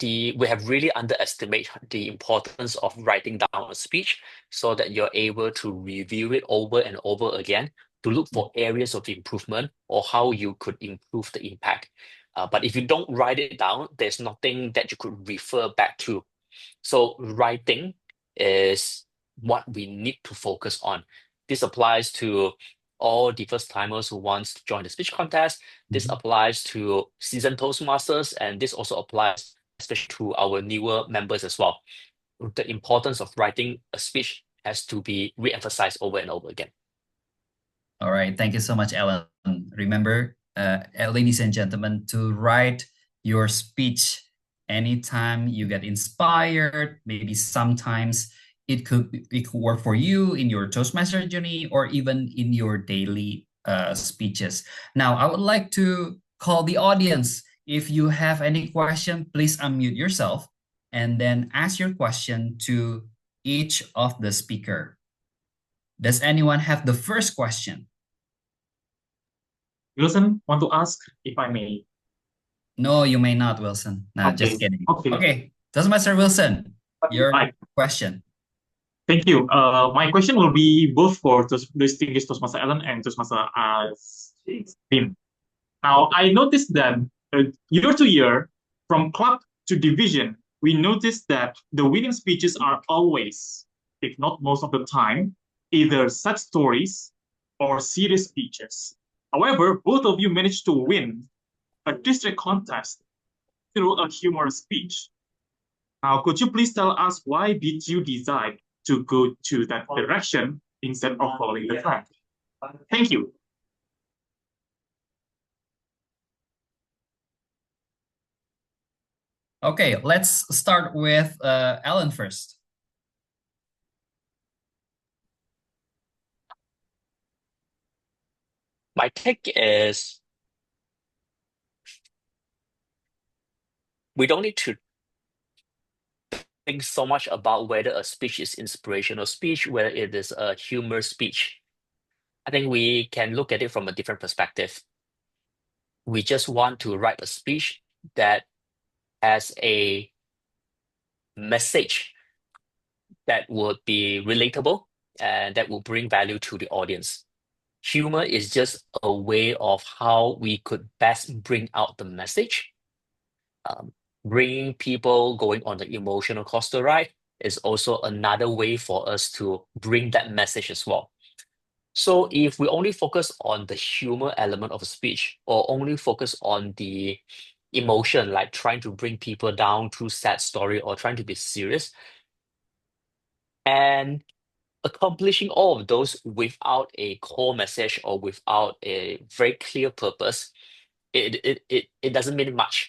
we have really underestimated the importance of writing down a speech so that you're able to review it over and over again to look for areas of improvement or how you could improve the impact. But if you don't write it down, there's nothing that you could refer back to. So writing is what we need to focus on. This applies to all the first timers who wants to join the speech contest. This applies to seasoned Toastmasters, and this also applies especially to our newer members as well. The importance of writing a speech has to be re-emphasized over and over again. All right, thank you so much, Alan. Remember, ladies and gentlemen, to write your speech anytime you get inspired. Maybe sometimes it could work for you in your Toastmaster journey or even in your daily speeches. Now, I would like to call the audience. If you have any question, please unmute yourself and then ask your question to each of the speaker. Does anyone have the first question? Wilson, want to ask, if I may? No, you may not, Wilson. No, Okay. just kidding. Okay. Okay, Toastmaster Wilson, your Right. question. Thank you. My question will be both for distinguished Toastmaster Alan and Toastmaster Tim. Now, I noticed that year to year, from club to division, we noticed that the winning speeches are always, if not most of the time, either sad stories or serious speeches. However, both of you managed to win a district contest through a humorous speech. Now, could you please tell us why did you decide to go to that direction instead of following the trend? Thank you. Okay, let's start with Alan first. My take is we don't need to think so much about whether a speech is inspirational speech, whether it is a humor speech. I think we can look at it from a different perspective. We just want to write a speech that has a message that would be relatable and that will bring value to the audience. Humor is just a way of how we could best bring out the message. Bringing people going on the emotional coaster ride is also another way for us to bring that message as well. So if we only focus on the humor element of a speech or only focus on the emotion, like trying to bring people down through sad story or trying to be serious, and accomplishing all of those without a core message or without a very clear purpose, it doesn't mean much.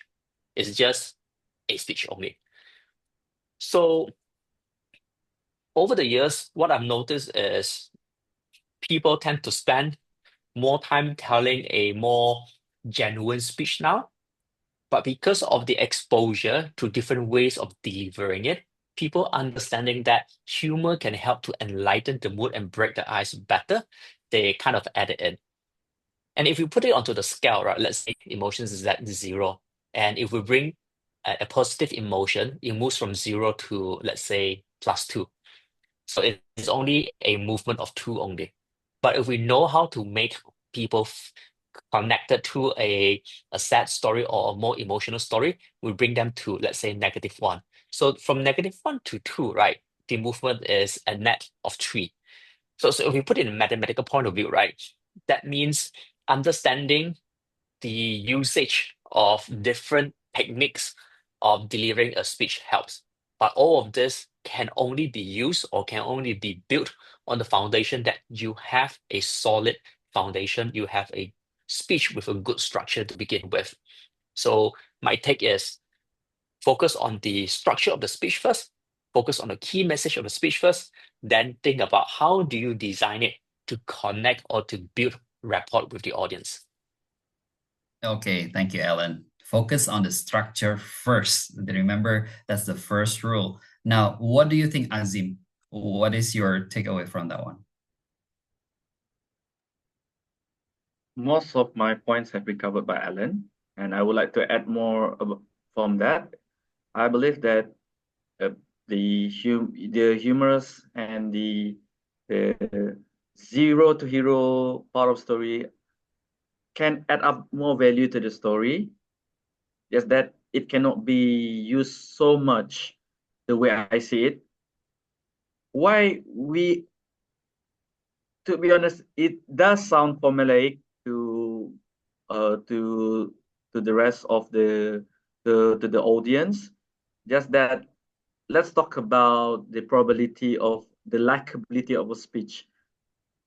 It's just a speech only. So over the years, what I've noticed is people tend to spend more time telling a more genuine speech now. But because of the exposure to different ways of delivering it, people understanding that humor can help to enlighten the mood and break the ice better, they kind of add it in. And if you put it onto the scale, right, let's say emotions is at 0. And if we bring a positive emotion, it moves from 0 to, let's say, +2. So it's only a movement of 2 only. But if we know how to make people connected to a sad story or a more emotional story, we bring them to, let's say, -1. So from -1 to 2, right, the movement is a net of 3. So if we put it in a mathematical point of view, right, that means understanding the usage of different techniques of delivering a speech helps. But all of this can only be used or can only be built on the foundation that you have a solid foundation, you have a speech with a good structure to begin with. So my take is focus on the structure of the speech first, focus on the key message of the speech first, then think about how do you design it to connect or to build rapport with the audience. Okay, thank you, Alan. Focus on the structure first. Remember, that's the first rule. Now, what do you think, Azim? What is your takeaway from that one? Most of my points have been covered by Alan, and I would like to add more from that. I believe that the humorous and the 0 to hero part of story can add up more value to the story. Just that it cannot be used so much the way I see it. Why to be honest, it does sound formulaic to the rest of the audience. Just that let's talk about the probability of the likability of a speech.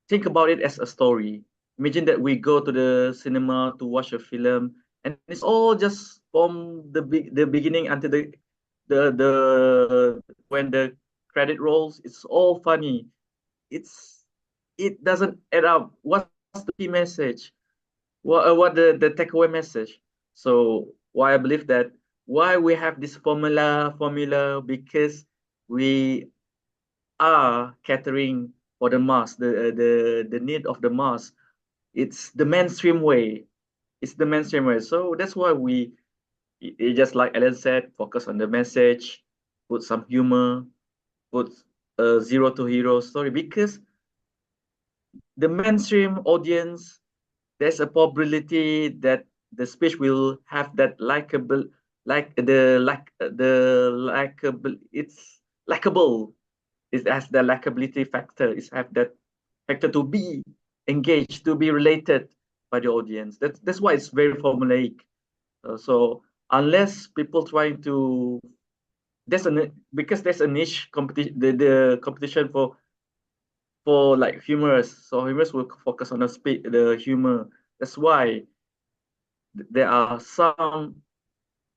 Think about it as a story. Imagine that we go to the cinema to watch a film, and it's all just from the beginning until the when the credit rolls. It's all funny. It doesn't add up. What's the key message? What the takeaway message? So why I believe that why we have this formula because we are catering for the mass, the need of the mass. It's the mainstream way. It's the mainstream way. So that's why we just like Ellen said, focus on the message, put some humor, put a zero to hero story, because the mainstream audience, there's a probability that the speech will have that likable, likable. It's likable. It has the likability factor. It's have that factor to be engaged, to be related by the audience. That's why it's very formulaic. So unless people trying to, because there's a niche competition, the competition for like humorous. So humorous will focus on the humor. That's why there are some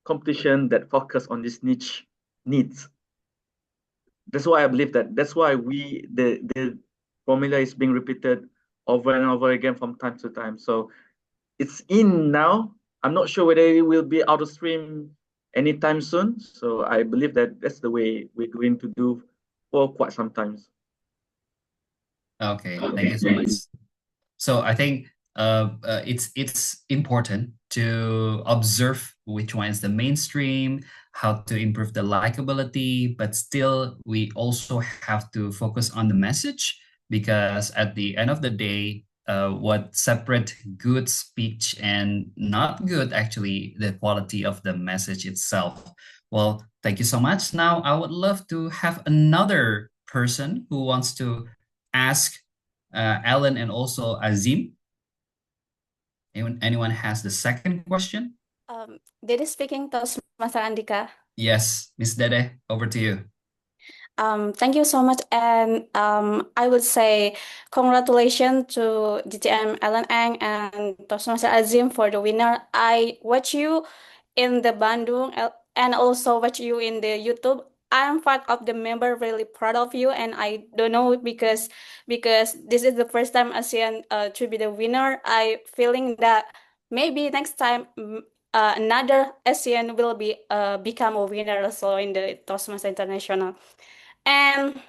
competition that focus on this niche needs. That's why I believe that's why the formula is being repeated over and over again from time to time. So it's in now. I'm not sure whether it will be out of stream anytime soon. So I believe that that's the way we're going to do for quite some time. Okay, thank you so much. So I think it's important to observe which one is the mainstream, how to improve the likability, but still we also have to focus on the message, because at the end of the day, what separate good speech and not good, actually the quality of the message itself. Well, thank you so much. Now I would love to have another person who wants to ask Alan and also Azim. Anyone has the second question? Dede speaking, Toastmaster Andhyka. Yes, Miss Dede, over to you. Thank you so much, and I would say congratulations to DTM Alan Ang and Toastmaster Azim for the winner. I watch you in the Bandung and also watch you in the YouTube. I'm part of the member, really proud of you, and I don't know because this is the first time ASEAN to be the winner. I feeling that maybe next time another ASEAN will be become a winner also in the Toastmaster International. And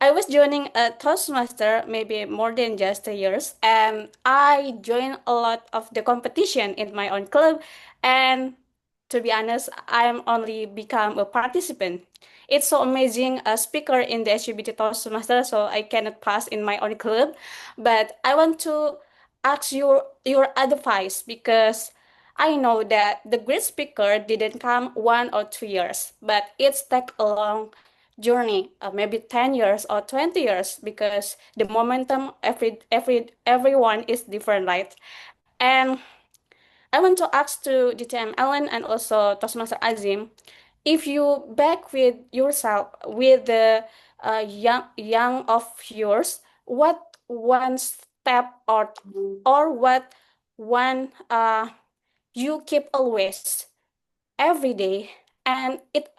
I was joining a Toastmaster maybe more than just 2 years, and I joined a lot of the competition in my own club. And to be honest, I'm only become a participant. It's so amazing a speaker in the LGBT Toastmaster, so I cannot pass in my own club. But I want to ask your advice because I know that the great speaker didn't come 1 or 2 years, but it's take a long journey, maybe 10 years or 20 years, because the momentum everyone is different, right? And I want to ask to DTM Ellen and also Toastmaster Azim, if you back with yourself with the young of yours, what one step or what one you keep always every day, and it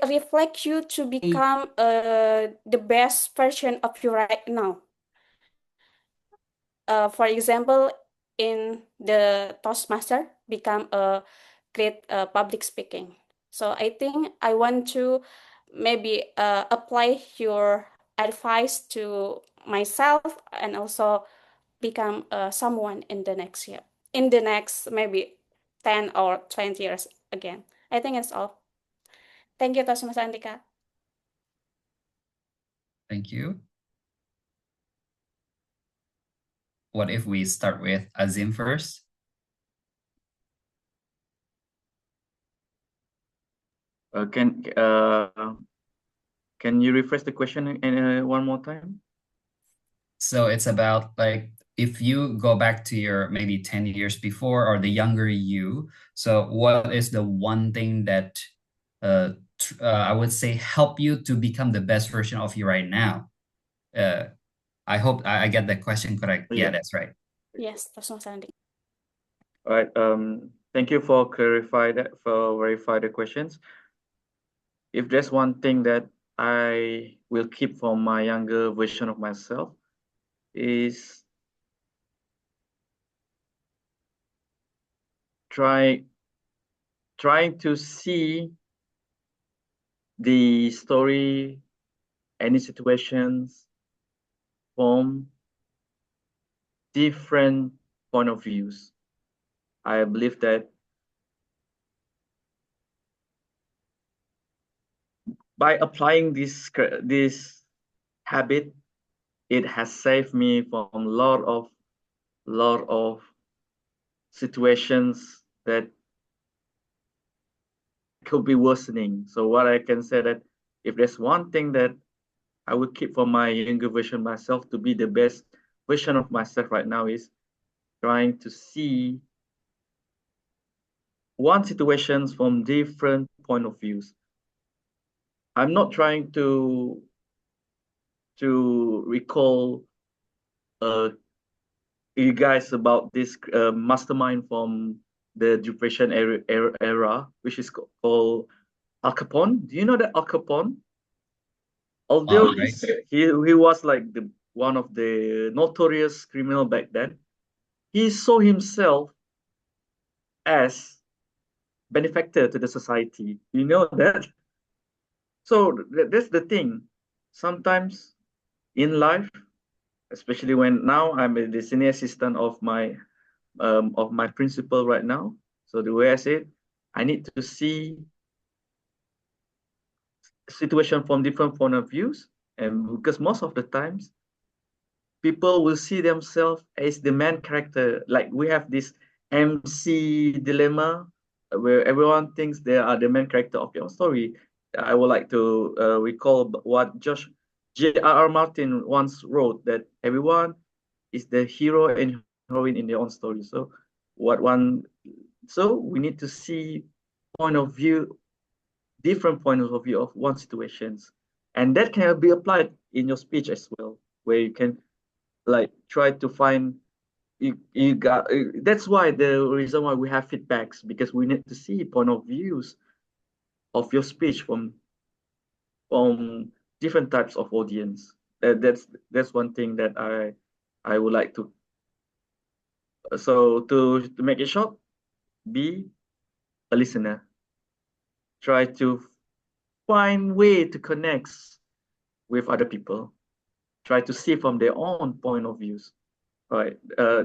reflects you to become the best version of you right now. For example, in the Toastmaster, become a great public speaking. So I think I want to maybe apply your advice to myself and also become someone in the next year, in the next maybe 10 or 20 years again. I think it's all. Thank you, Toastmaster Andhyka. Thank you. What if we start with Azim first? Can you rephrase the question one more time? So it's about like if you go back to your maybe 10 years before or the younger you, so what is the one thing that I would say help you to become the best version of you right now? I hope I get that question correct. Yeah, that's right. Yes, Toastmaster Andhyka. All right. Thank you for verify the questions. If there's one thing that I will keep from my younger version of myself is trying to see the story, any situations from different point of views. I believe that by applying this habit, it has saved me from a lot of situations that could be worsening. So what I can say that if there's one thing that I would keep for my younger version myself to be the best version of myself right now is trying to see one situations from different point of views. I'm not trying to recall you guys about this mastermind from the depression era, which is called Al Capone. Do you know that Al Capone? Although he was like one of the notorious criminal back then, he saw himself as benefactor to the society. You know that? So that's the thing. Sometimes in life, especially when now I'm the senior assistant of my principal right now. So the way I say it, I need to see situation from different point of views, and because most of the times people will see themselves as the main character. Like we have this MC dilemma where everyone thinks they are the main character of your story. I would like to recall what J.R.R. Martin once wrote, that everyone is the hero and heroine in their own story. So we need to see different point of view of one situations, and that can be applied in your speech as well, where you can like try to find you got that's why the reason why we have feedbacks, because we need to see point of views of your speech from different types of audience. That's one thing that I would like to. So to make it short, be a listener. Try to find way to connect with other people. Try to see from their own point of views. All right,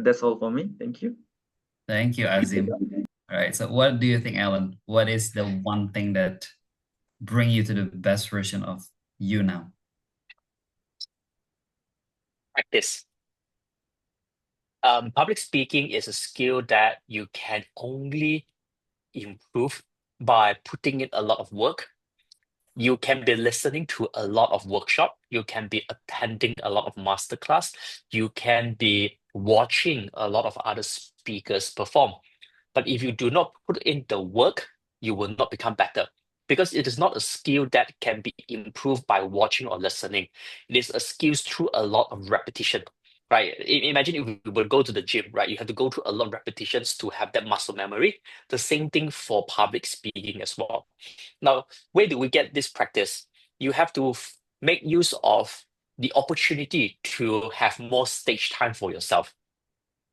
that's all for me. Thank you. Thank you, Azim. All right, so what do you think, Alan? What is the one thing that bring you to the best version of you now? Practice. Public speaking is a skill that you can only improve by putting in a lot of work. You can be listening to a lot of workshop. You can be attending a lot of masterclass. You can be watching a lot of other speakers perform. But if you do not put in the work, you will not become better, because it is not a skill that can be improved by watching or listening. It is a skill through a lot of repetition, right? Imagine if you would go to the gym, right? You have to go through a lot of repetitions to have that muscle memory. The same thing for public speaking as well. Now, where do we get this practice? You have to make use of the opportunity to have more stage time for yourself.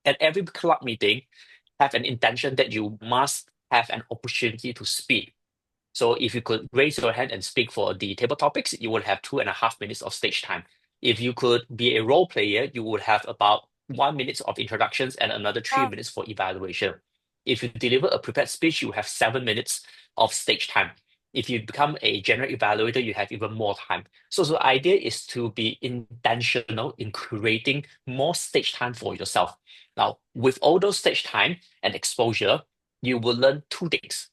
At every club meeting, have an intention that you must have an opportunity to speak. So if you could raise your hand and speak for the table topics, you will have 2.5 minutes of stage time. If you could be a role player, you would have about 1 minute of introductions and another 3 minutes for evaluation. If you deliver a prepared speech, you have 7 minutes of stage time. If you become a general evaluator, you have even more time. So the idea is to be intentional in creating more stage time for yourself. Now, with all those stage time and exposure, you will learn two things.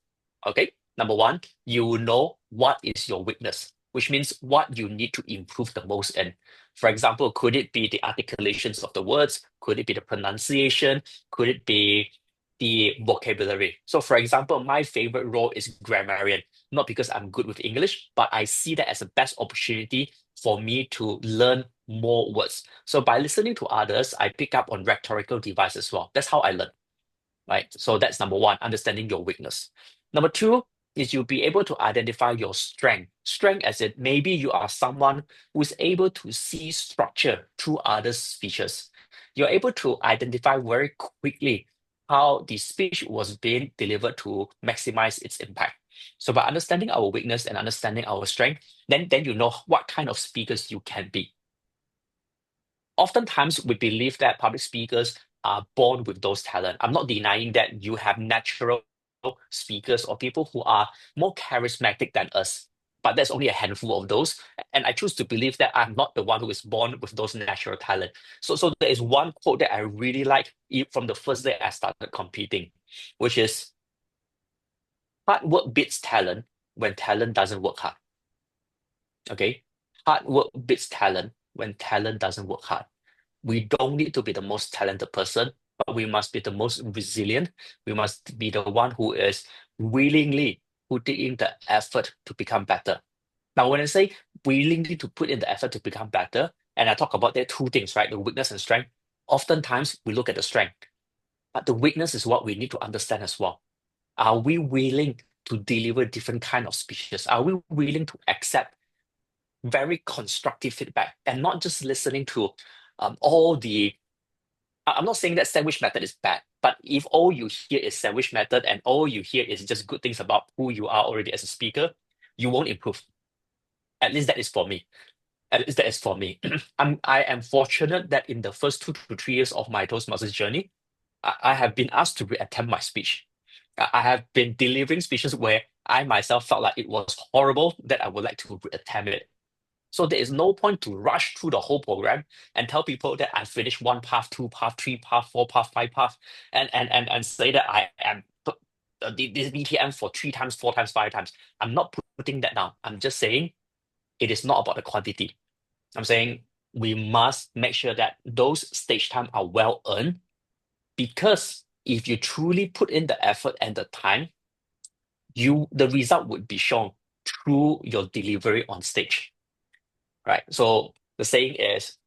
Okay. Number one, you will know what is your weakness, which means what you need to improve the most in. For example, could it be the articulations of the words? Could it be the pronunciation? Could it be the vocabulary? So for example, my favorite role is grammarian, not because I'm good with English, but I see that as a best opportunity for me to learn more words. So by listening to others, I pick up on rhetorical device as well. That's how I learn, right? So that's number one, understanding your weakness. Number two is you'll be able to identify your strength. Strength as in maybe you are someone who is able to see structure through others' speeches. You're able to identify very quickly how the speech was being delivered to maximize its impact. So by understanding our weakness and understanding our strength, then you know what kind of speakers you can be. Oftentimes, we believe that public speakers are born with those talents. I'm not denying that you have natural speakers or people who are more charismatic than us. but there's only a handful of those. And I choose to believe that I'm not the one who is born with those natural talent. So there is one quote that I really like from the first day I started competing, which is, hard work beats talent when talent doesn't work hard. Okay? Hard work beats talent when talent doesn't work hard. We don't need to be the most talented person, but we must be the most resilient. We must be the one who is willingly putting in the effort to become better. Now, when I say willingly to put in the effort to become better, and I talk about there two things, right? The weakness and strength. Oftentimes we look at the strength, but the weakness is what we need to understand as well. Are we willing to deliver different kind of speeches? Are we willing to accept very constructive feedback and not just listening to all the I'm not saying that sandwich method is bad, but if all you hear is sandwich method and all you hear is just good things about who you are already as a speaker, you won't improve. At least that is for me. At least that is for me. I am fortunate that in the first 2 to 3 years of my Toastmasters journey, I have been asked to reattempt my speech. I have been delivering speeches where I myself felt like it was horrible that I would like to reattempt it. So there is no point to rush through the whole program and tell people that I finished 1 path, 2 path, 3 path, 4 path, 5 path, and say that I am this DTM for 3 times, 4 times, 5 times. I'm not putting that down. I'm just saying it is not about the quantity. I'm saying we must make sure that those stage time are well earned, because if you truly put in the effort and the time, the result would be shown through your delivery on stage. Right. So the saying is,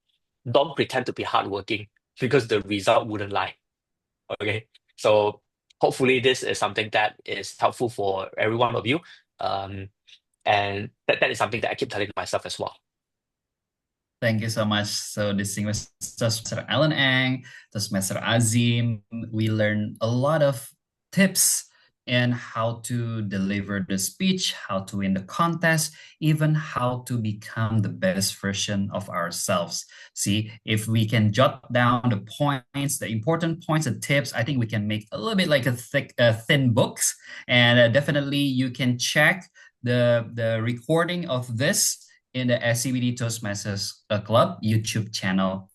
don't pretend to be hardworking because the result wouldn't lie. Okay. So hopefully this is something that is helpful for every one of you. And that is something that I keep telling myself as well. Thank you so much. So distinguished Toastmaster Alan Ang, Toastmaster Azim, we learned a lot of tips in how to deliver the speech, how to win the contest, even how to become the best version of ourselves. See, if we can jot down the points, the important points and tips, I think we can make a little bit like a thin books. And definitely you can check the recording of this in the SCBD Toastmasters Club YouTube channel.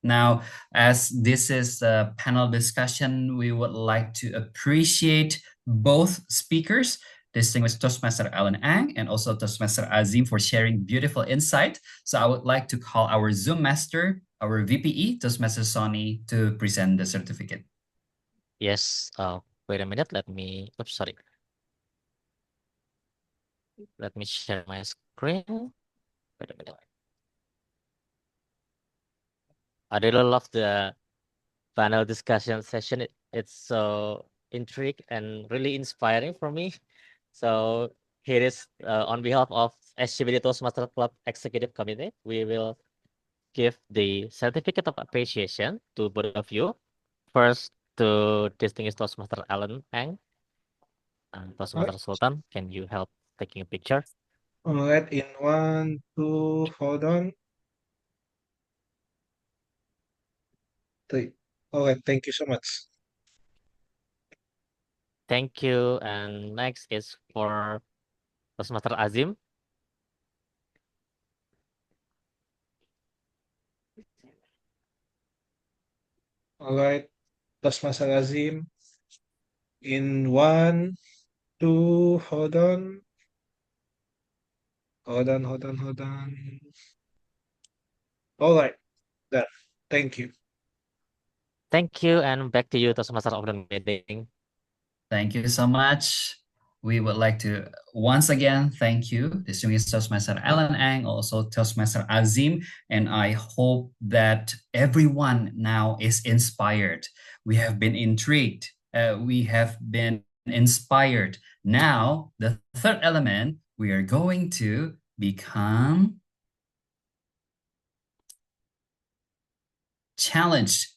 Now, as this is a panel discussion, we would like to appreciate both speakers, distinguished Toastmaster Alan Ang and also Toastmaster Azim, for sharing beautiful insight. So I would like to call our Zoom master, our VPE, Toastmaster Sonny, to present the certificate. Yes. Wait a minute. Let me. Oops, sorry. Let me share my screen. Wait a minute. I really love the panel discussion session. It's so intriguing and really inspiring for me. So here is on behalf of SCBD Toastmaster Club Executive Committee, we will give the certificate of appreciation to both of you. First, to distinguished Toastmaster Alan Ang and Toastmaster Sultan. Can you help taking a picture? All right, in 1, 2, hold on. 3. All right, thank you so much. Thank you. And next is for Toastmaster Azim. All right, Toastmaster Azim. In 1, 2, hold on. Hold on. All right, done. Thank you. Thank you. And back to you, Toastmaster of the meeting. Thank you so much. We would like to once again thank you, distinguished Toastmaster Alan Ang, also Toastmaster Azim, and I hope that everyone now is inspired. We have been intrigued. We have been inspired. Now, the third element, we are going to become challenged.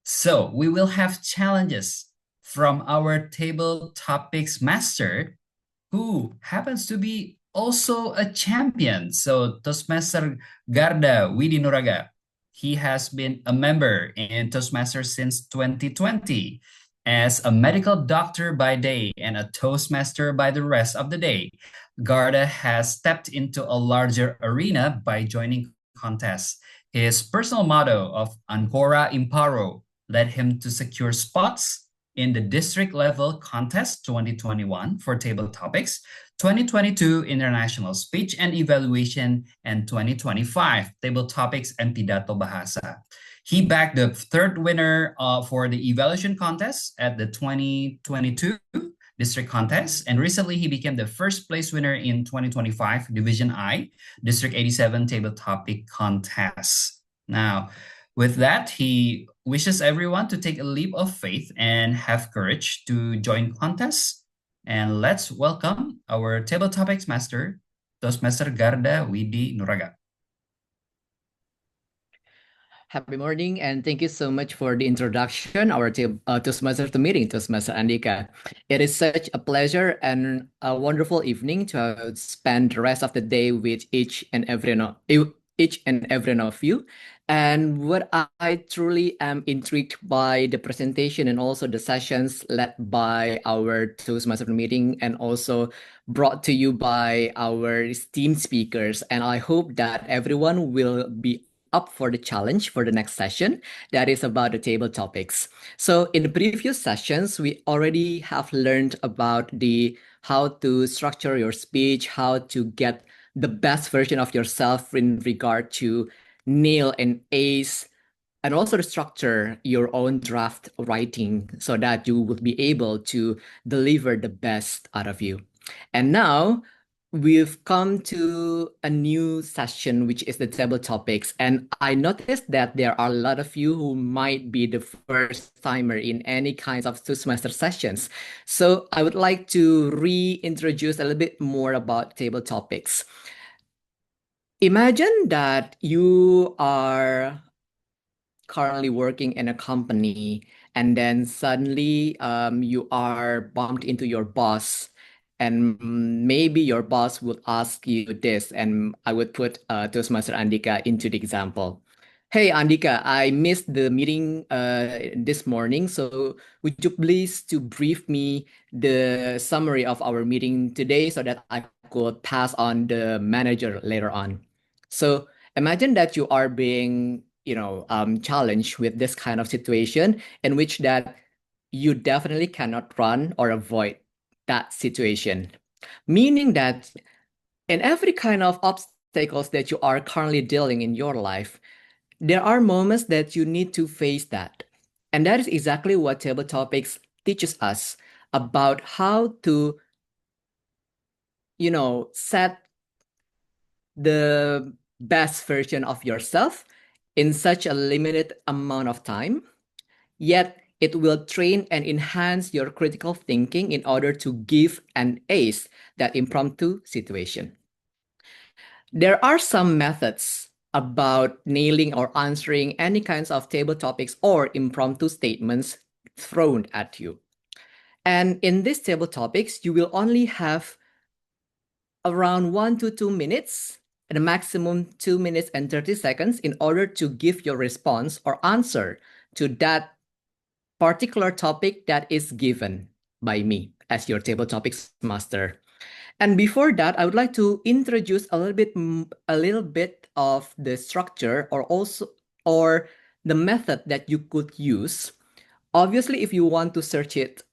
So we will have challenges from our table topics master, who happens to be also a champion. So Toastmaster Garda Widinuraga, he has been a member in Toastmasters since 2020 as a medical doctor by day and a Toastmaster by the rest of the day. Garda has stepped into a larger arena by joining contests. His personal motto of Ancora Imparo led him to secure spots in the district level contest 2021 for table topics, 2022 international speech and evaluation, and 2025 table topics and pidato bahasa. He backed the third winner for the evaluation contest at the 2022 district contest, and recently he became the first place winner in 2025 Division I District 87 table topic contest. Now, with that, he wishes everyone to take a leap of faith and have courage to join contests. And let's welcome our table topics master, Toastmaster Garda Widi Nuraga. Happy morning, and thank you so much for the introduction, our Toastmasters meeting, Toastmaster Andhyka. It is such a pleasure and a wonderful evening to spend the rest of the day with each and every one of you. And what I truly am intrigued by the presentation and also the sessions led by our Toastmasters meeting and also brought to you by our esteemed speakers. And I hope that everyone will be up for the challenge for the next session that is about the table topics. So in the previous sessions, we already have learned about how to structure your speech, how to get the best version of yourself in regard to nail and ace, and also to structure your own draft writing so that you will be able to deliver the best out of you. And now we've come to a new session, which is the table topics. And I noticed that there are a lot of you who might be the first timer in any kinds of Toastmaster sessions. So I would like to reintroduce a little bit more about table topics. Imagine that you are currently working in a company and then suddenly you are bumped into your boss, and maybe your boss would ask you this, and I would put Toastmaster Andhyka into the example. Hey Andhyka, I missed the meeting this morning, so would you please to brief me the summary of our meeting today so that I could pass on the manager later on. So imagine that you are being challenged with this kind of situation in which that you definitely cannot run or avoid that situation, meaning that in every kind of obstacles that you are currently dealing in your life, there are moments that you need to face that. And that is exactly what table topics teaches us about how to set the best version of yourself in such a limited amount of time, yet it will train and enhance your critical thinking in order to give an ace that impromptu situation. There are some methods about nailing or answering any kinds of table topics or impromptu statements thrown at you. And in these table topics, you will only have around 1 to 2 minutes, and a maximum 2 minutes and 30 seconds in order to give your response or answer to that particular topic that is given by me as your table topics master. And before that, I would like to introduce a little bit of the structure or the method that you could use. Obviously, if you want to search it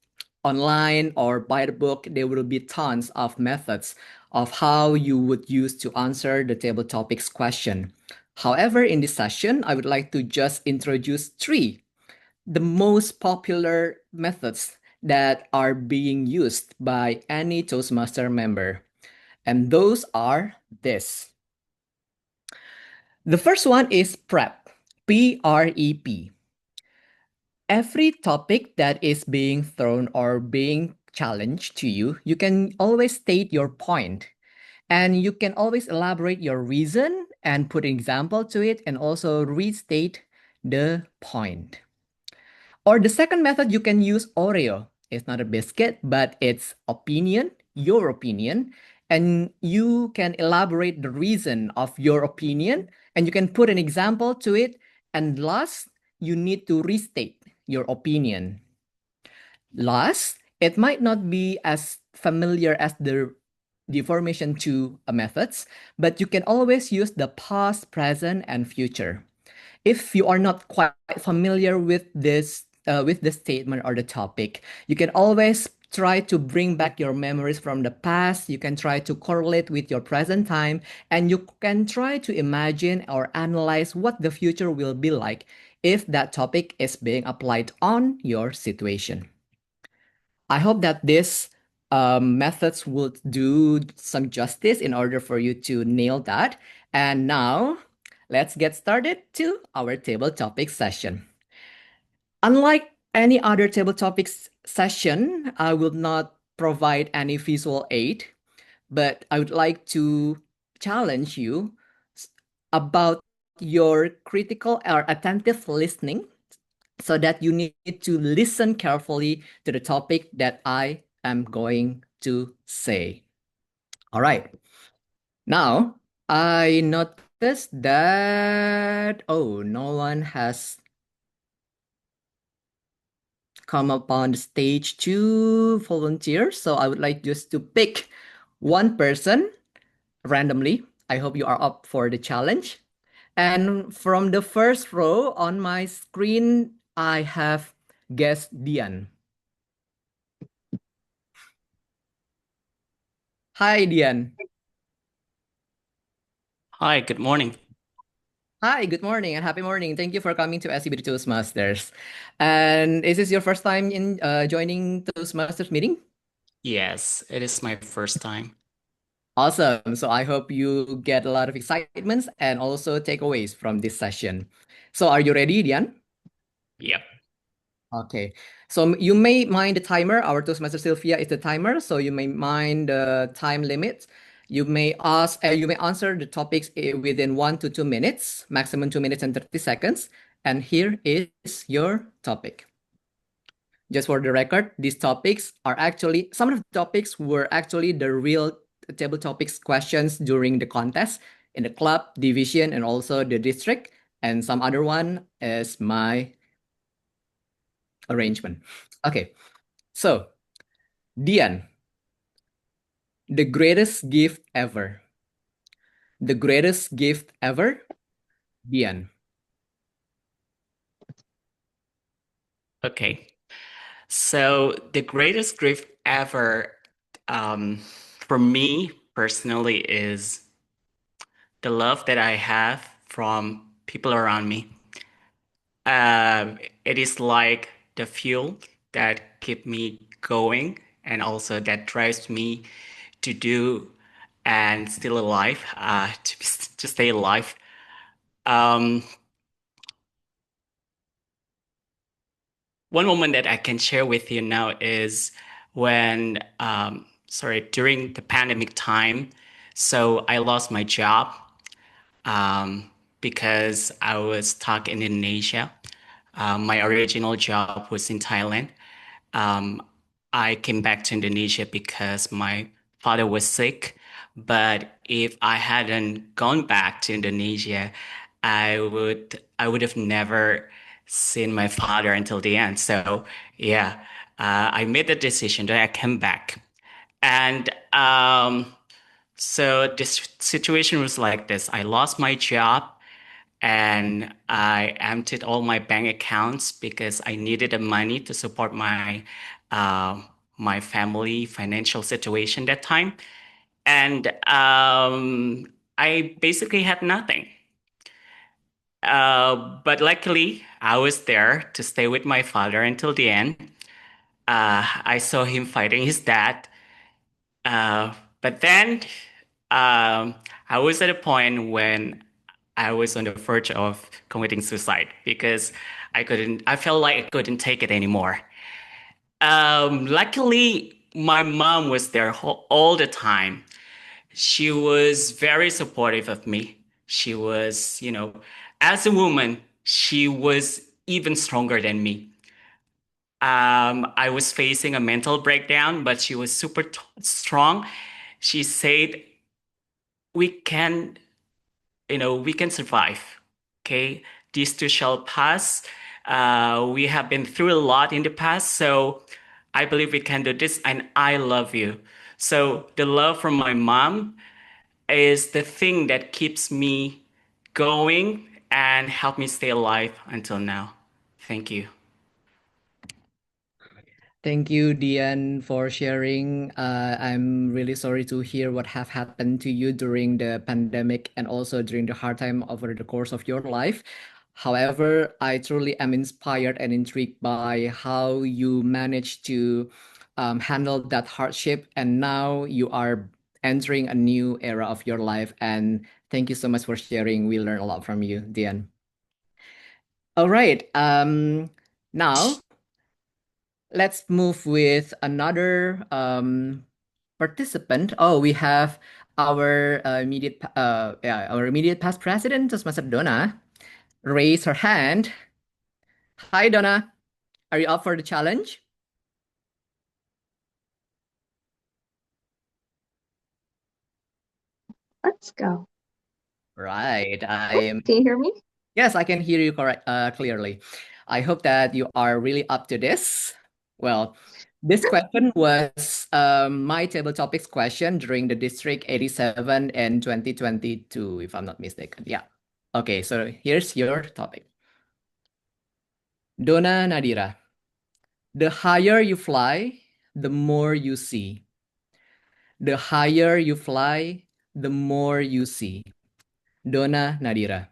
online or buy the book, there will be tons of methods of how you would use to answer the table topics question. However, in this session, I would like to just introduce 3, the most popular methods that are being used by any Toastmaster member. And those are this. The first one is PREP, P-R-E-P. Every topic that is being thrown or being challenged to you, you can always state your point. And you can always elaborate your reason and put an example to it and also restate the point. Or the second method, you can use Oreo. It's not a biscuit, but it's opinion, your opinion. And you can elaborate the reason of your opinion and you can put an example to it. And last, you need to restate your opinion. Last, it might not be as familiar as the the formation two methods, but you can always use the past, present, and future. If you are not quite familiar with this statement or the topic, you can always try to bring back your memories from the past. You can try to correlate with your present time, and you can try to imagine or analyze what the future will be like if that topic is being applied on your situation. I hope that this methods would do some justice in order for you to nail that. And now let's get started to our table topic session. Unlike any other table topics session, I will not provide any visual aid, but I would like to challenge you about your critical or attentive listening so that you need to listen carefully to the topic that I am going to say. All right. Now, I noticed that, oh, no one has come up on the stage to volunteer. So I would like just to pick one person randomly. I hope you are up for the challenge. And from the first row on my screen, I have guest Dian. Hi, Dian. Hi, good morning. Hi, good morning and happy morning. Thank you for coming to SCBD Toastmasters. And is this your first time in joining Toastmasters meeting? Yes, it is my first time. Awesome. So I hope you get a lot of excitements and also takeaways from this session. So are you ready, Dian? Yep. Okay. So you may mind the timer. Our Toastmaster Sylvia is the timer, so you may mind the time limit. You may answer the topics within 1 to 2 minutes, maximum 2 minutes and 30 seconds. And here is your topic. Just for the record, these topics are actually, some of the topics were actually the real table topics questions during the contest in the club, division, and also the district. And some other one is my arrangement. Okay, so Dian, the greatest gift ever. The greatest gift ever, Dian. Okay. So the greatest gift ever for me personally is the love that I have from people around me. It is like the fuel that keep me going and also that drives me to do and still alive, to stay alive. One moment that I can share with you now is when, during the pandemic time. So I lost my job because I was stuck in Indonesia. My original job was in Thailand. I came back to Indonesia because my father was sick. But if I hadn't gone back to Indonesia, I would have never seen my father until the end. So yeah, I made the decision that I came back. And so this situation was like this. I lost my job and I emptied all my bank accounts because I needed the money to support my family financial situation that time. And I basically had nothing. But luckily, I was there to stay with my father until the end. I saw him fighting his dad. But then I was at a point when I was on the verge of committing suicide because I felt like I couldn't take it anymore. Luckily, my mom was there all the time. She was very supportive of me. She was, as a woman, she was even stronger than me. I was facing a mental breakdown, but she was super strong. She said, we can survive. Okay, these two shall pass. We have been through a lot in the past, so I believe we can do this, and I love you. So the love from my mom is the thing that keeps me going and help me stay alive until now. Thank you. Thank you, Dian, for sharing. I'm really sorry to hear what have happened to you during the pandemic and also during the hard time over the course of your life. However, I truly am inspired and intrigued by how you managed to handle that hardship, and now you are entering a new era of your life. And thank you so much for sharing. We learned a lot from you, Dian. All right. Now let's move with another participant. Oh, we have our our immediate past president, Toastmaster Donna, raise her hand. Hi, Donna. Are you up for the challenge? Let's go. Right. Can you hear me? Yes, I can hear you clearly. I hope that you are really up to this. Well, this question was my table topics question during the District 87 in 2022, if I'm not mistaken. Yeah. Okay, so here's your topic. Donna Nadira, the higher you fly, the more you see. The higher you fly, the more you see. Donna Nadira.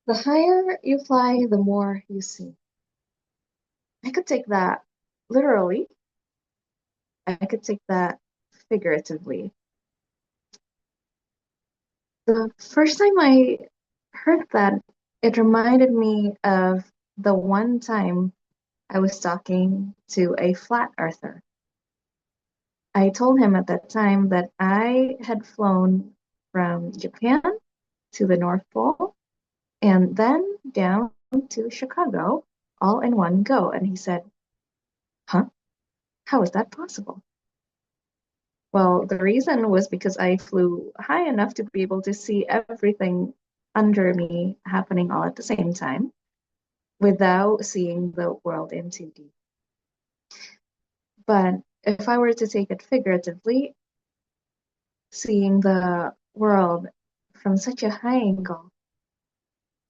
The higher you fly, the more you see. I could take that literally. I could take that figuratively. The first time I heard that, it reminded me of the one time I was talking to a flat earther. I told him at that time that I had flown from Japan to the North Pole and then down to Chicago all in one go. And he said, "Huh? How is that possible?" Well, the reason was because I flew high enough to be able to see everything under me happening all at the same time without seeing the world in 2D. But if I were to take it figuratively, seeing the world from such a high angle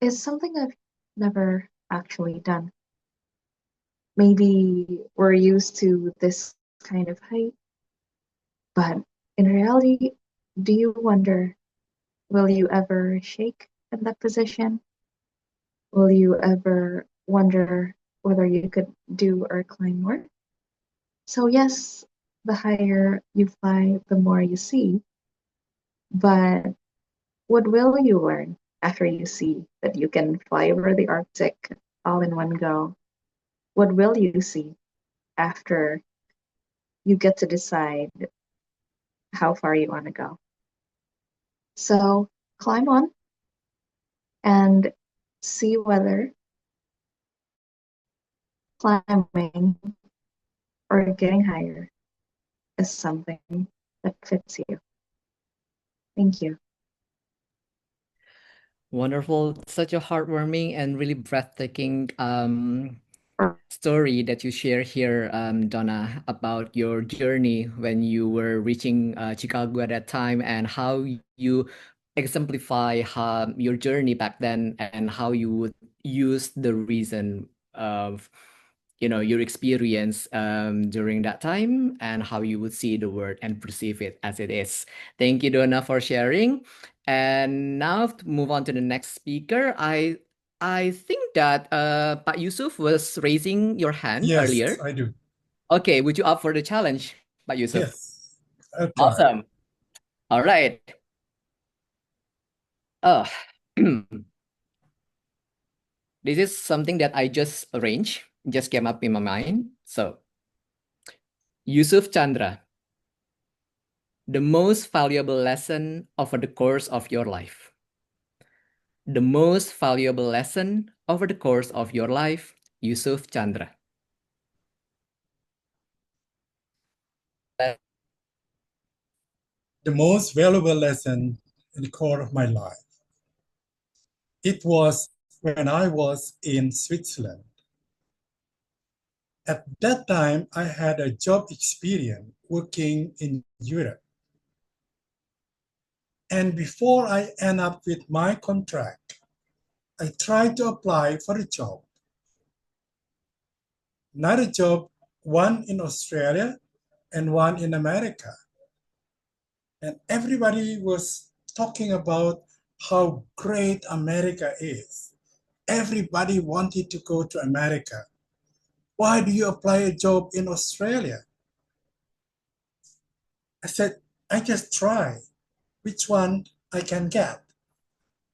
is something I've never actually done. Maybe we're used to this kind of height, but in reality, do you wonder, will you ever shake in that position? Will you ever wonder whether you could do or climb more? So yes, the higher you fly, the more you see. But what will you learn after you see that you can fly over the Arctic all in one go? What will you see after you get to decide how far you want to go? So climb on and see whether climbing or getting higher is something that fits you. Thank you. Wonderful. Such a heartwarming and really breathtaking story that you share here, Donna, about your journey when you were reaching Chicago at that time and how you exemplify your journey back then and how you would use the reason of your experience during that time and how you would see the world and perceive it as it is. Thank you, Donna, for sharing. And now to move on to the next speaker, I think that Pak Yusuf was raising your hand earlier. Yes, I do. Okay, would you up for the challenge, Pak Yusuf? Yes, I'll try. Awesome. All right. Oh, this is something that I just arranged, just came up in my mind. So, Yusuf Chandra, the most valuable lesson over the course of your life. The most valuable lesson over the course of your life, Yusuf Chandra? The most valuable lesson in the core of my life. It was when I was in Switzerland. At that time, I had a job experience working in Europe. And before I end up with my contract, I tried to apply for a job. Another job, one in Australia and one in America. And everybody was talking about how great America is. Everybody wanted to go to America. Why do you apply a job in Australia? I said, I just try which one I can get.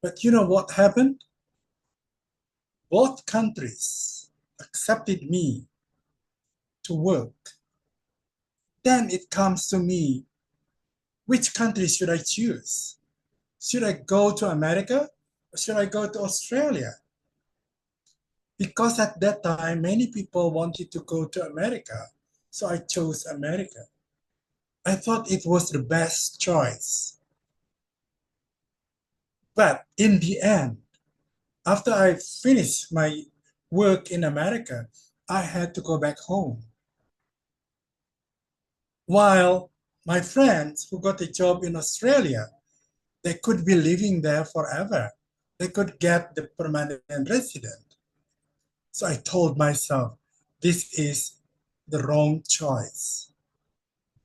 But you know what happened? Both countries accepted me to work. Then it comes to me, which country should I choose? Should I go to America or should I go to Australia? Because at that time, many people wanted to go to America. So I chose America. I thought it was the best choice. But in the end, after I finished my work in America, I had to go back home. While my friends who got a job in Australia, they could be living there forever. They could get the permanent resident. So I told myself, this is the wrong choice.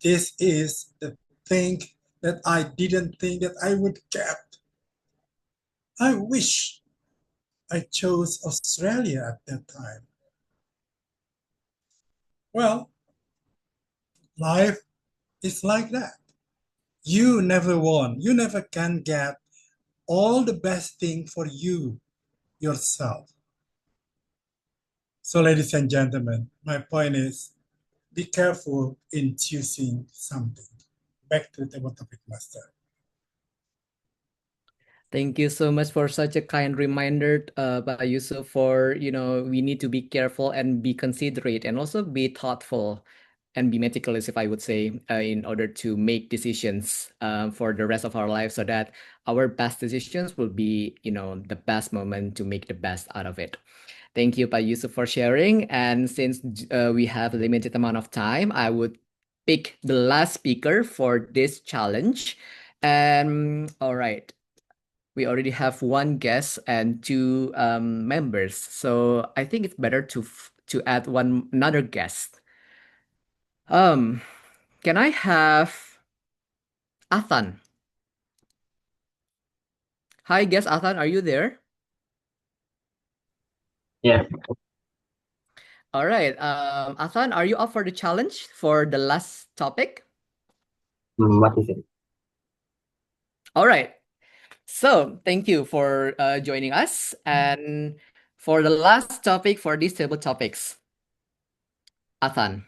This is the thing that I didn't think that I would get. I wish I chose Australia at that time. Well, life is like that. You never won. You never can get all the best thing for you yourself. So, ladies and gentlemen, my point is be careful in choosing something. Back to the table topic, Master. Thank you so much for such a kind reminder, Pak Yusuf, for, we need to be careful and be considerate and also be thoughtful and be meticulous, if I would say, in order to make decisions for the rest of our life so that our best decisions will be, the best moment to make the best out of it. Thank you, Pak Yusuf, for sharing. And since we have a limited amount of time, I would pick the last speaker for this challenge. And all right, we already have one guest and two members, so I think it's better to add another guest. Can I have Athan? Hi, guest Athan, are you there? Yeah. All right, Athan, are you up for the challenge for the last topic? What is it? All right. So thank you for joining us. And for the last topic for these table topics, Athan.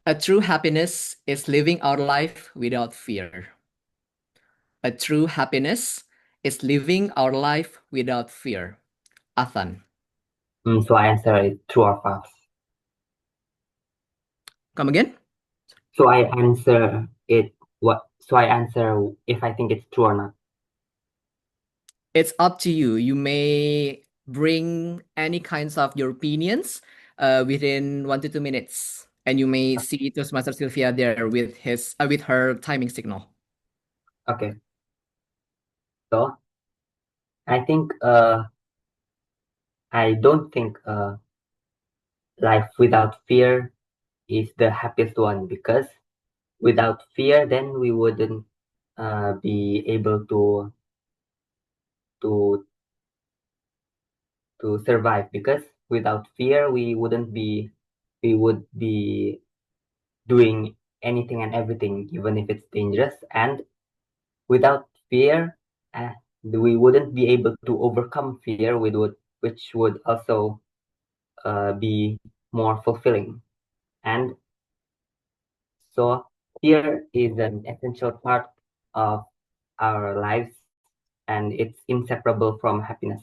A true happiness is living our life without fear. A true happiness is living our life without fear. Athan. So I answer it true or false. Come again? So I answer it So I answer if I think it's true or not. It's up to you. You may bring any kinds of your opinions within 1 to 2 minutes, and you may see Toastmaster Silvia there with her timing signal. Okay. So I think I don't think life without fear is the happiest one, because without fear then we wouldn't be able to survive, because without fear we would be doing anything and everything, even if it's dangerous. And without fear we wouldn't be able to overcome fear, which would also be more fulfilling. And so fear is an essential part of our lives, and it's inseparable from happiness.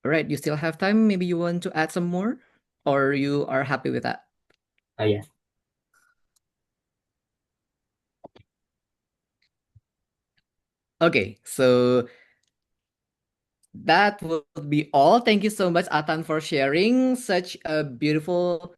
All right, you still have time. Maybe you want to add some more, or you are happy with that? Yes. Okay, so that will be all. Thank you so much, Atan, for sharing such a beautiful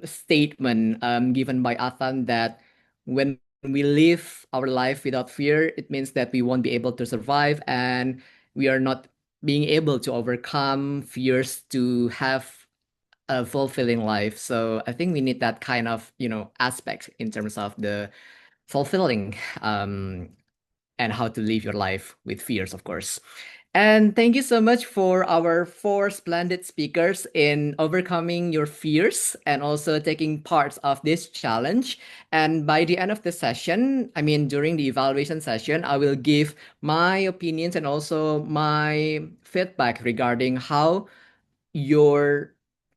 statement given by Atan that when we live our life without fear, it means that we won't be able to survive and we are not being able to overcome fears to have a fulfilling life. So I think we need that kind of, aspect in terms of the fulfilling and how to live your life with fears, of course. And thank you so much for our 4 splendid speakers in overcoming your fears and also taking parts of this challenge. And by the end of the session, I mean, during the evaluation session, I will give my opinions and also my feedback regarding how your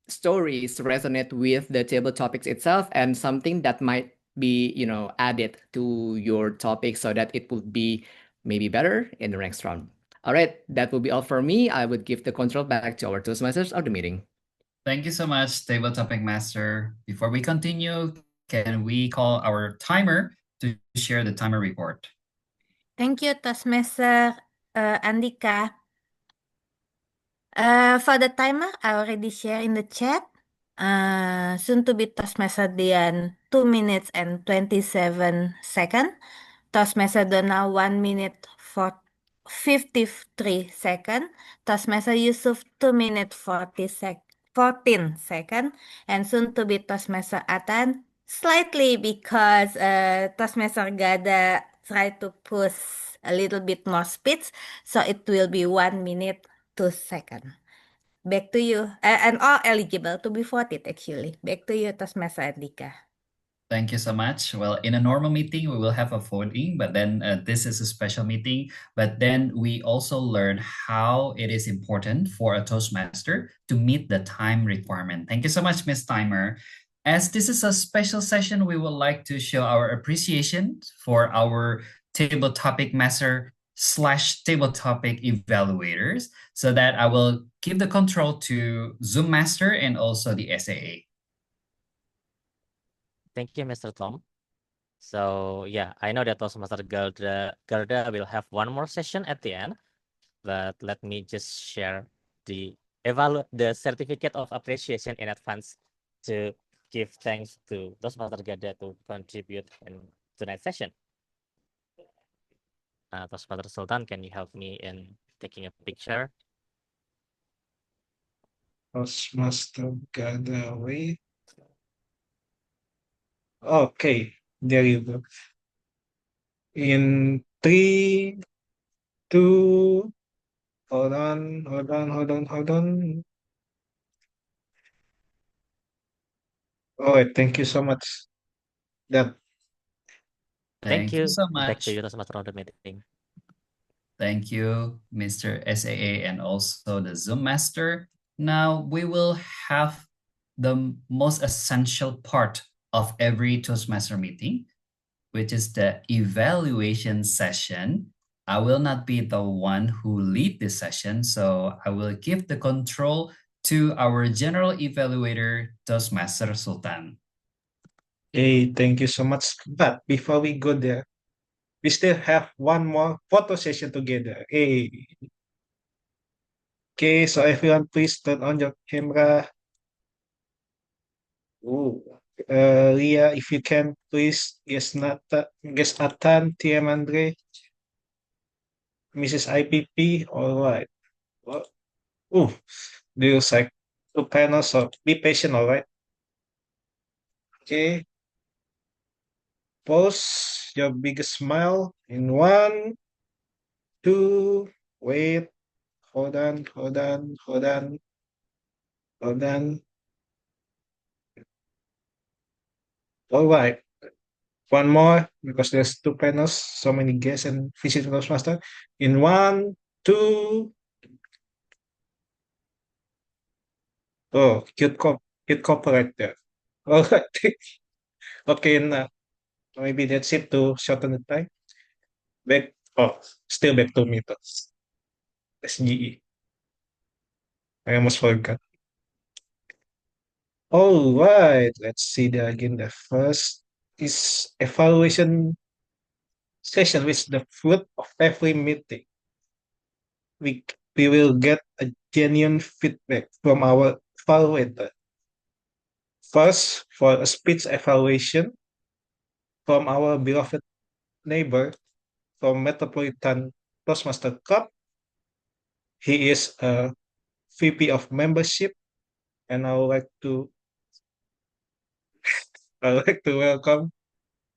stories resonate with the table topics itself and something that might be, added to your topic so that it would be maybe better in the next round. All right, that will be all for me. I would give the control back to our Toastmasters of the meeting. Thank you so much, Table Topic Master. Before we continue, can we call our timer to share the timer report? Thank you, Toastmaster Andhyka. For the timer, I already share in the chat. Soon to be Toastmaster Dian 2 minutes and 27 seconds. Toastmaster Dona 1 minute for 53 seconds. Toastmaster Yusuf 2 minutes 14 seconds. And soon to be Toastmaster Atan slightly because Toastmaster Garda try to push a little bit more speed. So it will be 1 minute 2 seconds. Back to you. And all eligible to be voted actually. Back to you, Toastmaster Andhyka. Thank you so much. Well, in a normal meeting, we will have a voting, but then this is a special meeting. But then we also learn how it is important for a Toastmaster to meet the time requirement. Thank you so much, Miss Timer. As this is a special session, we would like to show our appreciation for our table topic master / table topic evaluators, so that I will give the control to Zoom Master and also the SAA. Thank you, Mr. Tom. So yeah, I know that Toastmaster Garda will have one more session at the end, but let me just share the certificate of appreciation in advance to give thanks to Toastmaster Garda to contribute in tonight's session. Toastmaster Sultan, can you help me in taking a picture? Toastmaster Garda, wait. Okay, there you go. In 3, 2, hold on. All right, thank you so much. That. Thank you so Back to much. you, Toastmaster of the meeting. Thank you, Mr. SAA, and also the Zoom Master. Now we will have the most essential part of every Toastmaster meeting, which is the evaluation session. I will not be the one who lead this session, so I will give the control to our general evaluator, Toastmaster Sultan. Hey, thank you so much. But before we go there, we still have one more photo session together. Hey. Okay, so everyone please turn on your camera. Ooh. Ria, if you can, please guess Nathan, TM Andre, Mrs. IPP. All right. Well, ooh, there's like 2 panels, so be patient, all right? Okay. Pose your biggest smile in 1, 2, wait, hold on. All right. One more because there's 2 panels, so many guests and visiting Toastmaster. In 1, 2. Oh, cute couple right there. All right. Okay, now maybe that's it to shorten the time. Back. Oh, still back to me. SGE. I almost forgot. All right, let's see the agenda. First is evaluation session, which is the fruit of every meeting. We will get a genuine feedback from our evaluator. First, for a speech evaluation from our beloved neighbor from Metropolitan Toastmaster Club. He is a VP of membership, and I would like to welcome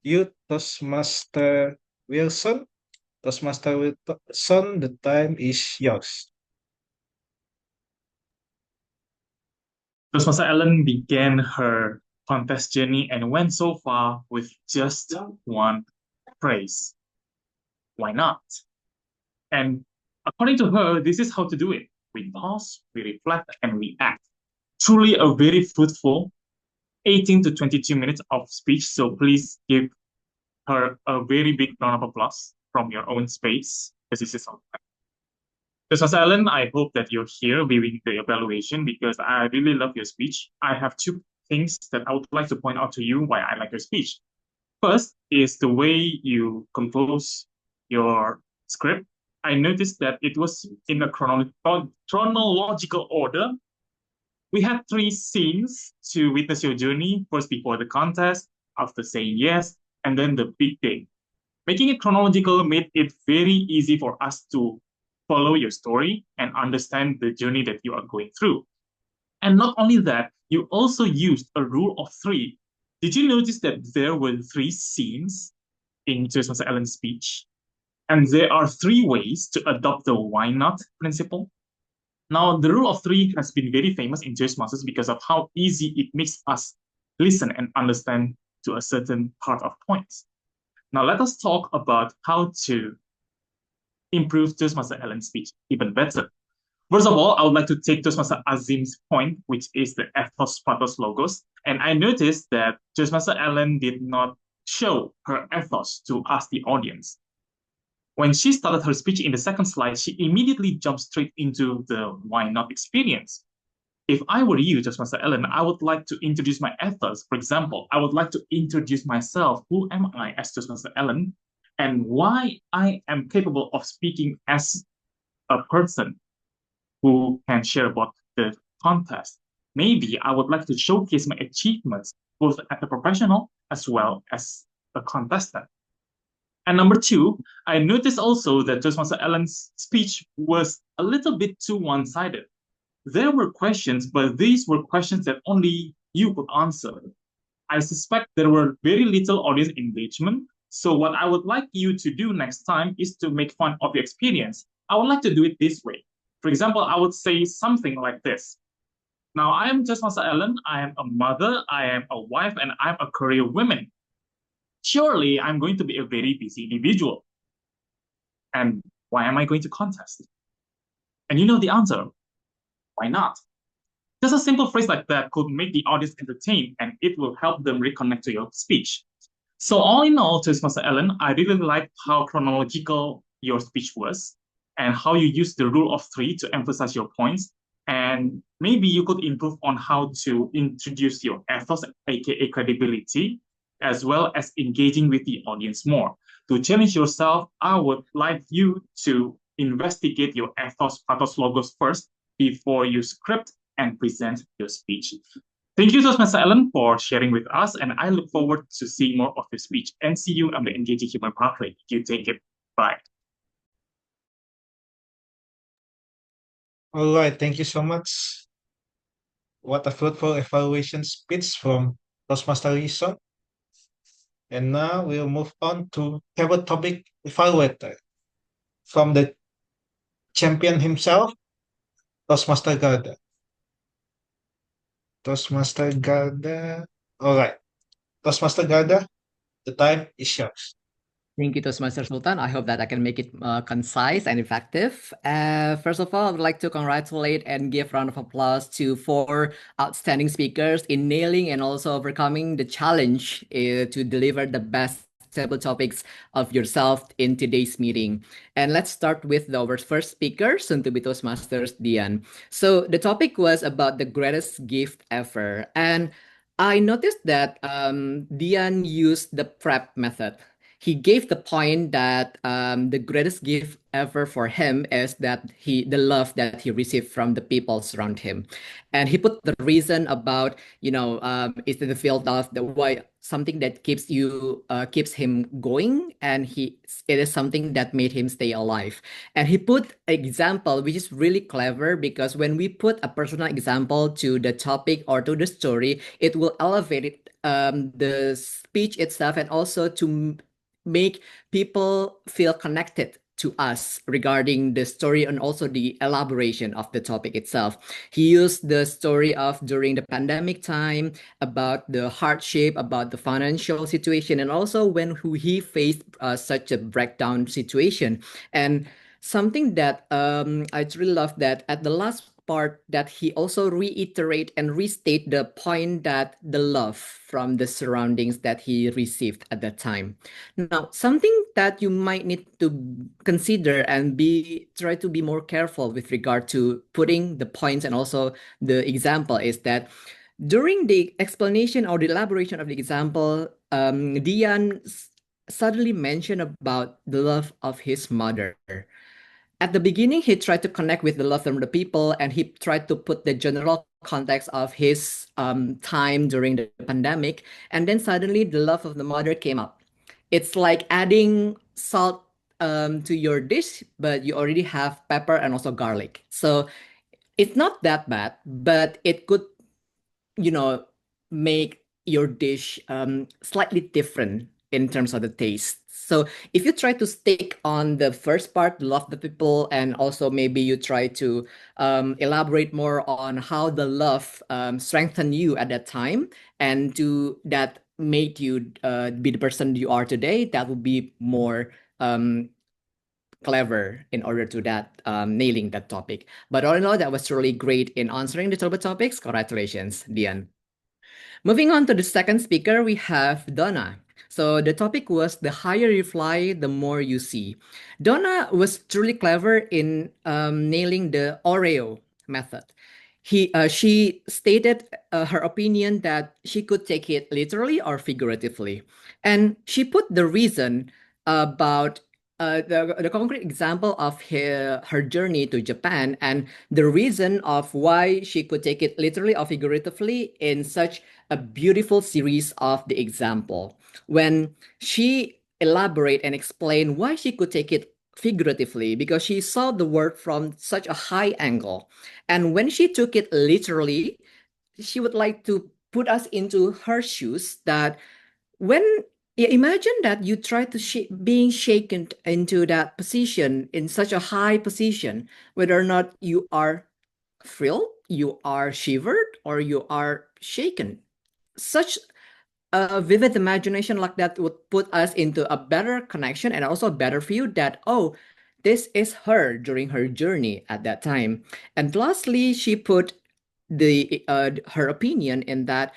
you, Toastmaster Wilson. Toastmaster Wilson, the time is yours. Toastmaster Ellen began her contest journey and went so far with just one phrase. Why not? And according to her, this is how to do it. We pause, we reflect, and we act. Truly a very fruitful 18 to 22 minutes of speech. So please give her a very big round of applause from your own space, because this is something. Toastmaster Ellen, I hope that you're here viewing the evaluation because I really love your speech. I have two things that I would like to point out to you why I like your speech. First is the way you compose your script. I noticed that it was in a chronological order. We had 3 scenes to witness your journey, first before the contest, after saying yes, and then the big day. Making it chronological made it very easy for us to follow your story and understand the journey that you are going through. And not only that, you also used a rule of 3. Did you notice that there were 3 scenes in Toastmaster Ellen's speech? And there are 3 ways to adopt the why not principle. Now, the rule of 3 has been very famous in Toastmasters because of how easy it makes us listen and understand to a certain part of points. Now, let us talk about how to improve Toastmaster Ellen's speech even better. First of all, I would like to take Toastmaster Azim's point, which is the ethos pathos logos. And I noticed that Toastmaster Ellen did not show her ethos to us, the audience. When she started her speech in the second slide, she immediately jumped straight into the why not experience. If I were you, Toastmaster Ellen, I would like to introduce my ethos. For example, I would like to introduce myself. Who am I as Toastmaster Ellen? And why I am capable of speaking as a person who can share about the contest. Maybe I would like to showcase my achievements, both as a professional as well as a contestant. And number 2, I noticed also that Toastmaster Ellen's speech was a little bit too one-sided. There were questions, but these were questions that only you could answer. I suspect there were very little audience engagement. So what I would like you to do next time is to make fun of your experience. I would like to do it this way. For example, I would say something like this. Now, I am Toastmaster Ellen. I am a mother, I am a wife, and I'm a career woman. Surely I'm going to be a very busy individual. And why am I going to contest? And you know the answer. Why not? Just a simple phrase like that could make the audience entertained, and it will help them reconnect to your speech. So all in all, Toastmaster Ellen, I really liked how chronological your speech was and how you used the rule of 3 to emphasize your points. And maybe you could improve on how to introduce your ethos, aka credibility, as well as engaging with the audience more. To challenge yourself, I would like you to investigate your ethos, pathos, logos first before you script and present your speech. Thank you, Toastmaster Ellen, for sharing with us, and I look forward to seeing more of your speech and see you on the Engaging Human Pathway. You take it. Bye. All right, thank you so much. What a fruitful evaluation speech from Toastmaster Wilson. And now we'll move on to favorite topic evaluator from the champion himself, Toastmaster Garda. Toastmaster Garda. All right. Toastmaster Garda, the time is yours. Thank you, Toastmaster Sultan. I hope that I can make it concise and effective. First of all, I would like to congratulate and give round of applause to 4 outstanding speakers in nailing and also overcoming the challenge to deliver the best several topics of yourself in today's meeting. And let's start with our first speaker, soon to be Toastmasters, Dian. So the topic was about the greatest gift ever. And I noticed that Dian used the prep method. He gave the point that the greatest gift ever for him is that the love that he received from the people around him, and he put the reason about it's in the field of the why, something that keeps him going, and it is something that made him stay alive. And he put example which is really clever, because when we put a personal example to the topic or to the story, it will elevate it, the speech itself, and also to make people feel connected to us regarding the story and also the elaboration of the topic itself. He used the story of during the pandemic time, about the hardship, about the financial situation, and also when he faced such a breakdown situation. And something that I truly love, that at the last part, that he also reiterate and restate the point that the love from the surroundings that he received at that time. Now, something that you might need to consider and try to be more careful with regard to putting the points and also the example is that during the explanation or the elaboration of the example, Dian suddenly mentioned about the love of his mother. At the beginning, he tried to connect with the love from the people, and he tried to put the general context of his time during the pandemic. And then suddenly the love of the mother came up. It's like adding salt to your dish, but you already have pepper and also garlic. So it's not that bad, but it could, make your dish slightly different in terms of the taste. So if you try to stick on the first part, love the people, and also maybe you try to elaborate more on how the love strengthened you at that time, and that made you be the person you are today, that would be more clever in order to nailing that topic. But all in all, that was really great in answering the topics. Congratulations, Dian. Moving on to the second speaker, we have Donna. So the topic was the higher you fly, the more you see. Donna was truly clever in nailing the Oreo method. She stated her opinion that she could take it literally or figuratively. And she put the reason about the concrete example of her journey to Japan, and the reason of why she could take it literally or figuratively in such a beautiful series of the example. When she elaborate and explain why she could take it figuratively, because she saw the word from such a high angle. And when she took it literally, she would like to put us into her shoes, that when imagine that you try to being shaken into that position, in such a high position, whether or not you are thrilled, you are shivered, or you are shaken. Such a vivid imagination like that would put us into a better connection and also a better view that, oh, this is her during her journey at that time. And lastly, she put her opinion in that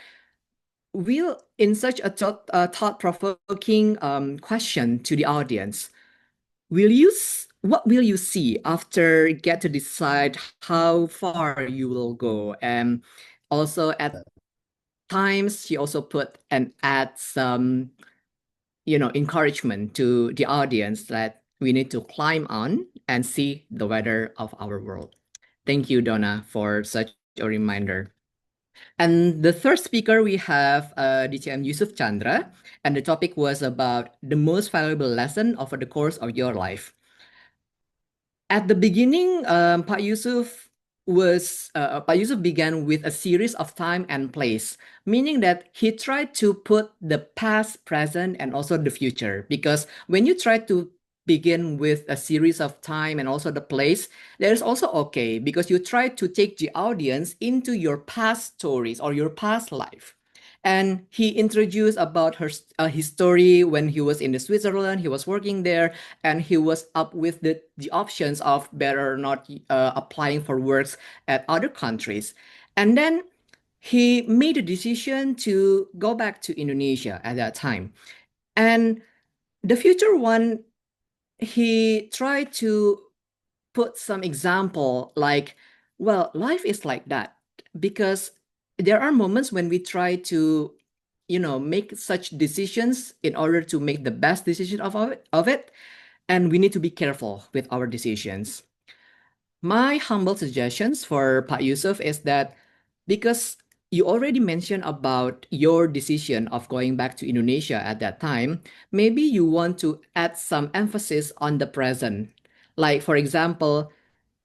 will in such a thought-provoking question to the audience. What will you see after get to decide how far you will go? And also at times she also put and add some encouragement to the audience that we need to climb on and see the weather of our world. Thank you, Donna, for such a reminder. And the third speaker, we have DCM Yusuf Chandra, and the topic was about the most valuable lesson over the course of your life. At the beginning, Pak Yusuf began with a series of time and place, meaning that he tried to put the past, present, and also the future. Because when you try to begin with a series of time and also the place, that is also okay, because you try to take the audience into your past stories or your past life. And he introduced about his story when he was in the Switzerland, he was working there, and he was up with the options of better or not applying for works at other countries. And then he made a decision to go back to Indonesia at that time. And The future one, he tried to put some example like, well, life is like that because there are moments when we try to, make such decisions in order to make the best decision of it, and we need to be careful with our decisions. My humble suggestions for Pak Yusuf is that because you already mentioned about your decision of going back to Indonesia at that time, maybe you want to add some emphasis on the present. Like, for example,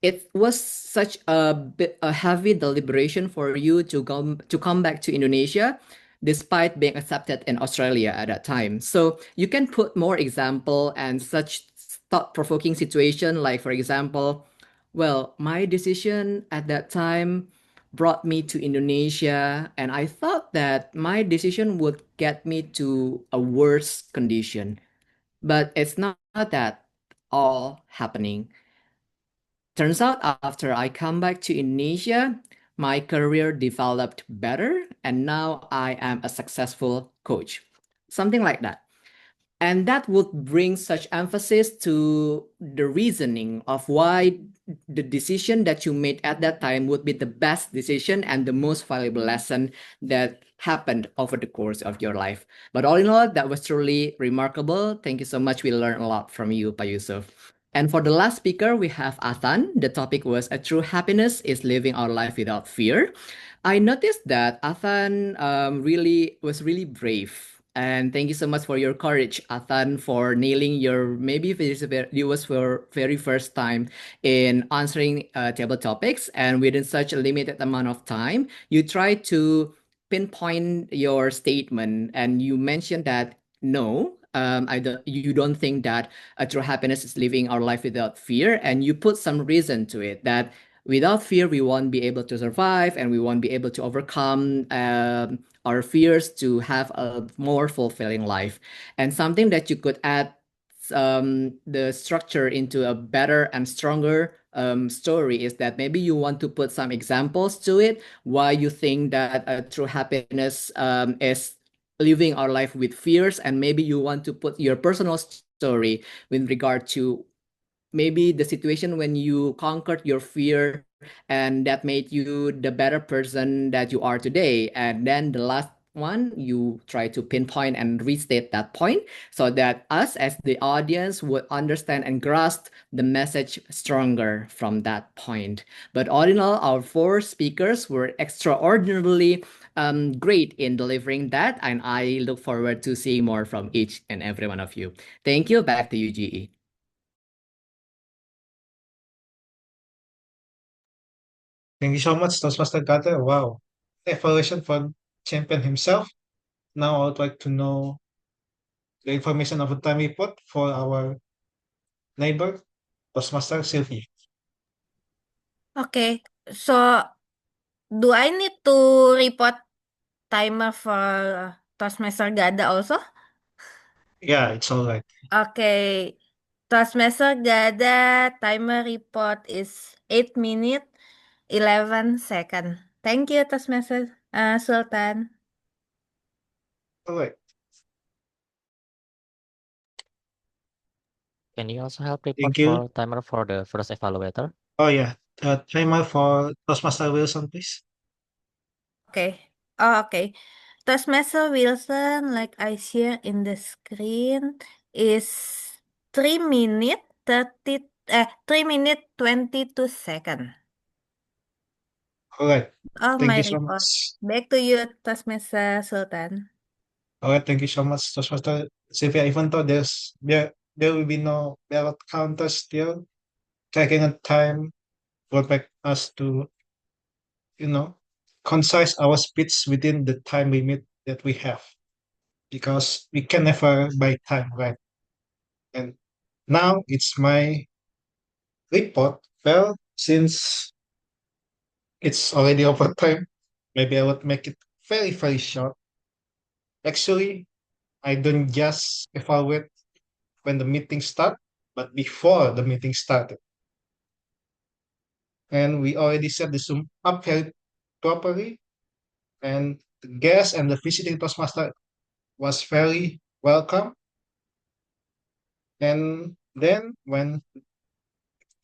it was such a heavy deliberation for you to come back to Indonesia despite being accepted in Australia at that time. So you can put more example and such thought-provoking situation like, for example, well, my decision at that time brought me to Indonesia, and I thought that my decision would get me to a worse condition, but it's not that all happening. Turns out after I come back to Indonesia, my career developed better, and now I am a successful coach. Something like that. And that would bring such emphasis to the reasoning of why the decision that you made at that time would be the best decision and the most valuable lesson that happened over the course of your life. But all in all, that was truly remarkable. Thank you so much. We learned a lot from you, Pa Yusuf. And for the last speaker, we have Athan. The topic was a true happiness is living our life without fear. I noticed that Athan was really brave. And thank you so much for your courage, Athan, for nailing your maybe it was for very first time in answering table topics. And within such a limited amount of time, you try to pinpoint your statement and you mentioned that no, you don't think that a true happiness is living our life without fear. And you put some reason to it that without fear, we won't be able to survive and we won't be able to overcome our fears to have a more fulfilling life. And something that you could add the structure into a better and stronger story is that maybe you want to put some examples to it, why you think that a true happiness is living our life with fears, and maybe you want to put your personal story with regard to maybe the situation when you conquered your fear and that made you the better person that you are today. And then the last one, you try to pinpoint and restate that point so that us as the audience would understand and grasp the message stronger from that point. But all in all, our four speakers were extraordinarily great in delivering that, and I look forward to seeing more from each and every one of you. Thank you. Back to you, GE. Thank you so much, Toastmaster Garda. Wow. Evaluation for champion himself. Now I would like to know the information of the time report for our neighbor, Toastmaster Sylvia. Okay, so do I need to report timer for Toastmaster Gada also? Yeah, it's all right. Okay, Toastmaster Gada timer report is 8 minutes 11 seconds. Thank you, Toastmaster Sultan. All right. Can you also help report Thank you. for timer for the first evaluator? Oh, yeah. Timer for Toastmaster Wilson, please. Okay. Oh, okay. Toastmaster Wilson, like I share in the screen, is 3 minutes 22 seconds. All right. Oh, Thank my you so report. much. Back to you, Toastmaster Sultan. All right. Thank you so much, Toastmaster Sylvia. Even though there will be no ballot counters still, taking a time would make us to, concise our speech within the time limit that we have, because we can never buy time, right? And now it's my report. Well, since it's already over time, maybe I would make it very, very short. Actually, I don't just evaluate when the meeting start, but before the meeting started. And we already set the Zoom up very properly, and the guest and the visiting Toastmaster was very welcome. And then when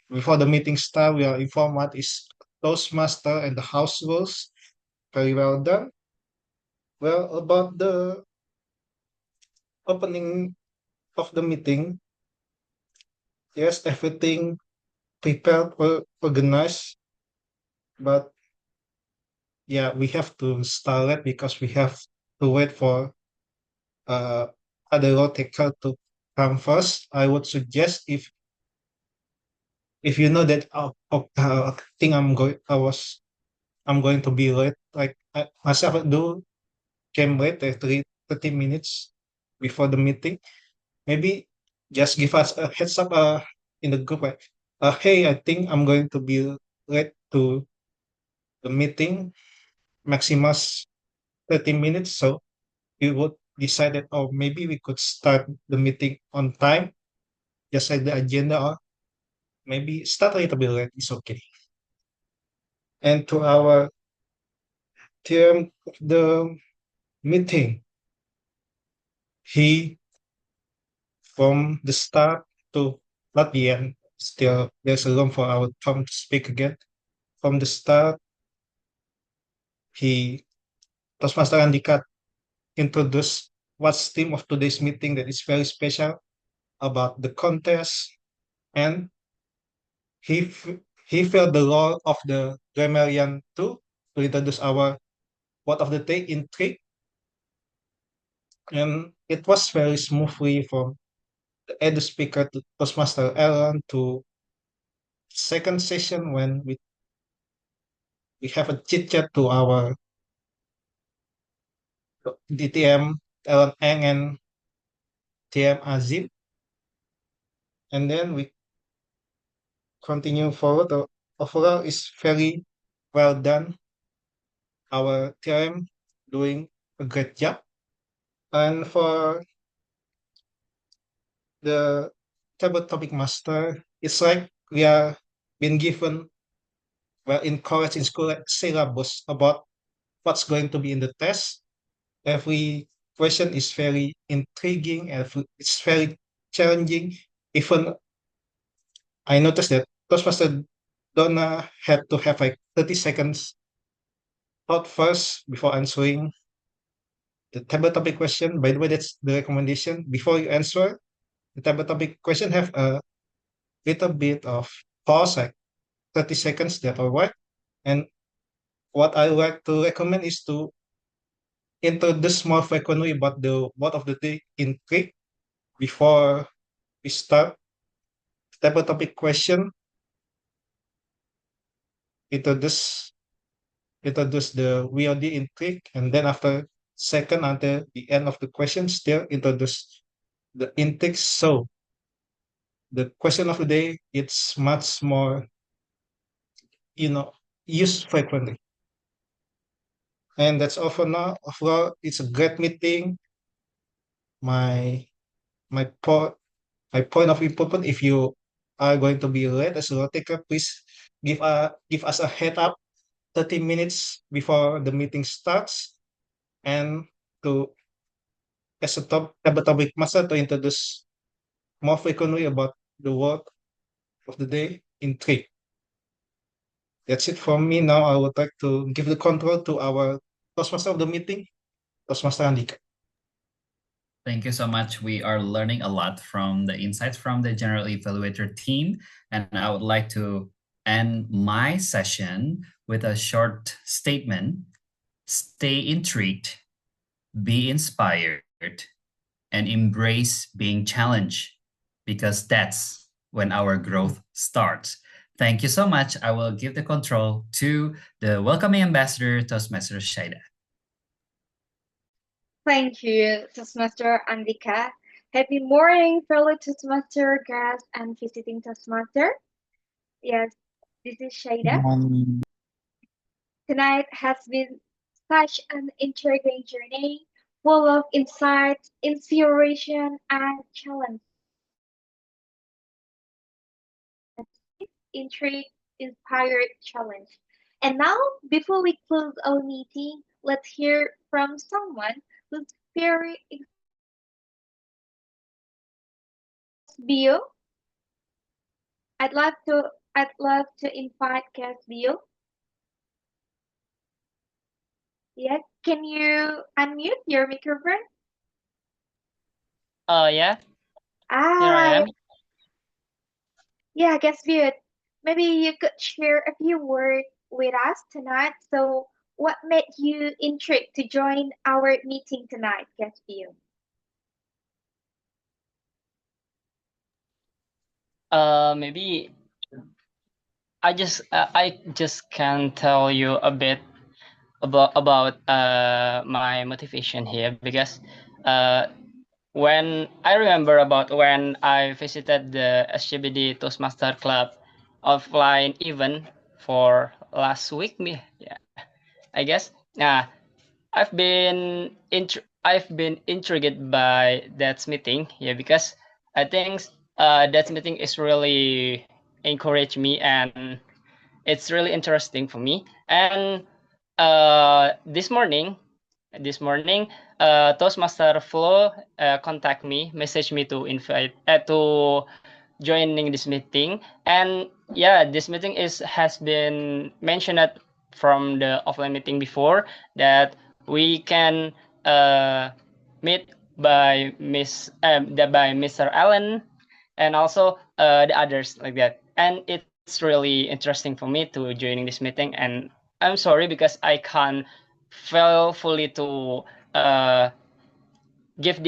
before the meeting start, we are informed what is Toastmaster and the house rules. Very well done. Well, about the opening of the meeting, yes, everything prepared, organized, but yeah, we have to start it because we have to wait for uh, other road taker to come first. I would suggest if you know that I think I'm going to be late. Like myself do came late 30 minutes before the meeting. Maybe just give us a heads up in the group like hey, I think I'm going to be late to the meeting, maximus 30 minutes. So we would decide that oh maybe we could start the meeting on time, just like the agenda, or maybe start a little bit late. It's okay. And to our term of the meeting, he from the start to not the end, still there's a room for our Tom to speak again. From the start, he Toastmaster Andhyka introduced what's theme of today's meeting that is very special about the contest, and he he felt the role of the grammarian too to introduce our word of the day intrigue, and it was very smoothly from the edu speaker to Toastmaster Aaron to second session when we have a chit chat to our DTM Aaron Eng and TM Azim, and then we continue forward. The overall is very well done. Our TM doing a great job, and for the table topic master, it's like we are being given, well, encouraged in school like syllabus about what's going to be in the test. Every question is very intriguing and it's very challenging. Even I noticed that Toastmaster Donna had to have like 30 seconds thought first before answering the table topic question. By the way, that's the recommendation. Before you answer the table topic question, have a little bit of pause, like 30 seconds, that all right. And what I like to recommend is to introduce more frequently about the word of the day in Greek before we start table topic question. Introduce the VOD in Greek, and then after second until the end of the question, still introduce the intake. So the question of the day, it's much more, used frequently. And that's all for now. Overall, it's a great meeting. My my point my point of improvement, if you are going to be late as a road taker, please give us a head up 30 minutes before the meeting starts, and to as a table topic master to introduce more frequently about the word of the day in three. That's it from me. Now I would like to give the control to our Toastmaster of the meeting, Toastmaster Andhyka. Thank you so much. We are learning a lot from the insights from the General Evaluator team. And I would like to end my session with a short statement. Stay intrigued, be inspired, and embrace being challenged, because that's when our growth starts. Thank you so much. I will give the control to the welcoming ambassador, Toastmaster Syaidah. Thank you, Toastmaster Andhyka. Happy morning, fellow Toastmaster guests and visiting Toastmaster. Yes, this is Syaidah. Tonight has been such an intriguing journey, full of insights, inspiration, and challenge. Intrigue, inspired, challenge. And now, before we close our meeting, let's hear from someone who's very guest Bill. I'd love to invite guest Bill. Yes, can you unmute your microphone? Yeah, here Ah, I am. yeah, guest Bill. Maybe you could share a few words with us tonight. So, what made you intrigued to join our meeting tonight, guest Bill? Maybe I just can tell you a bit about my motivation here because uh when I remember about when I visited the SGBD Toastmaster Club offline event for last week, yeah, I guess. I've been intrigued by that meeting, yeah, because I think that meeting is really encouraged me and it's really interesting for me. And this morning, Toastmaster Flo contact me, message me to invite to joining this meeting. And yeah, this meeting has been mentioned from the offline meeting before that we can meet by by Mr. Allen and also the others like that. And it's really interesting for me to joining this meeting. And I'm sorry because I can't feel fully to uh, give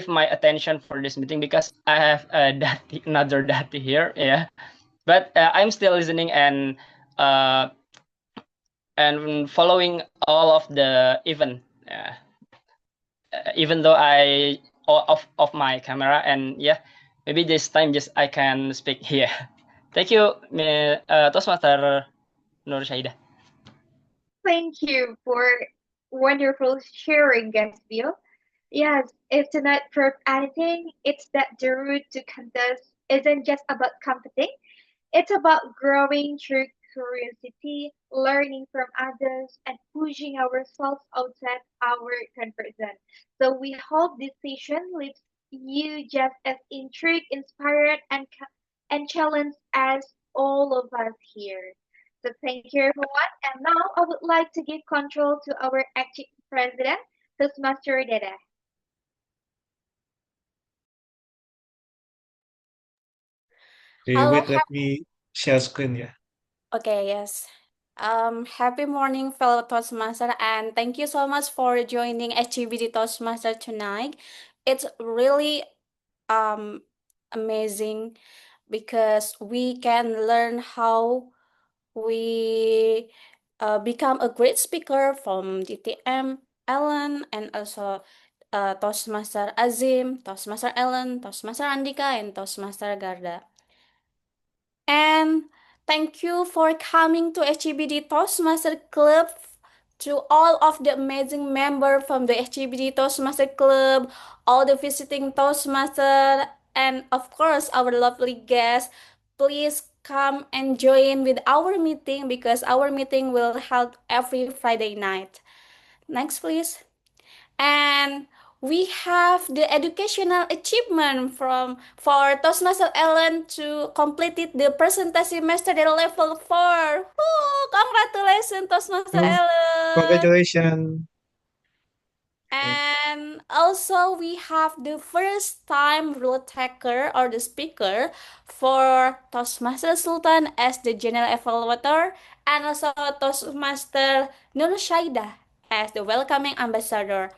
my attention for this meeting because I have another dati here. Yeah, but I'm still listening and following all of the event. Even though I off my camera, and yeah, maybe this time just I can speak here. Thank you, Toastmaster Nur Syaidah. Thank you for wonderful sharing, guest Bill. Yes, if tonight proved anything, it's that the route to contest isn't just about competing. It's about growing through curiosity, learning from others, and pushing ourselves outside our comfort zone. So we hope this session leaves you just as intrigued, inspired, and challenged as all of us here. So thank you everyone. And now I would like to give control to our acting president, Toastmaster Dede. Okay, Hello, wait, let me share screen, yeah. okay, yes. Happy morning, fellow Toastmaster, and thank you so much for joining HGBD Toastmaster tonight. It's really um amazing because we can learn how we become a great speaker from DTM Ellen and also Toastmaster Azim, Toastmaster Ellen, Toastmaster Andhyka, and Toastmaster Garda. And thank you for coming to HGBD Toastmaster Club. To all of the amazing members from the HGBD Toastmaster Club, all the visiting Toastmaster, and of course our lovely guests, please come and join with our meeting because our meeting will held every Friday night. Next, please. And we have the educational achievement from for Toastmaster Ellen to completed the presentation master at level 4. Woo, congratulations, Toastmaster Oh, Ellen. congratulations. And also we have the first time rule taker or the speaker for Toastmaster Sultan as the general evaluator and also Toastmaster Nur Syaidah as the welcoming ambassador.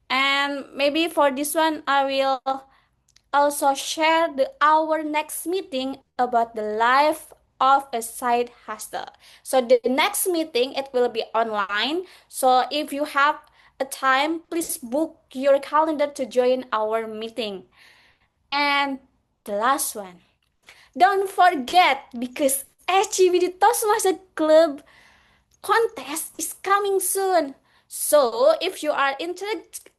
And maybe for this one, I will also share our next meeting about the life of a side hustle. So the next meeting, it will be online. So if you have a time, please book your calendar to join our meeting. And the last one, don't forget because HGBD Toastmaster Club contest is coming soon. So if you are interested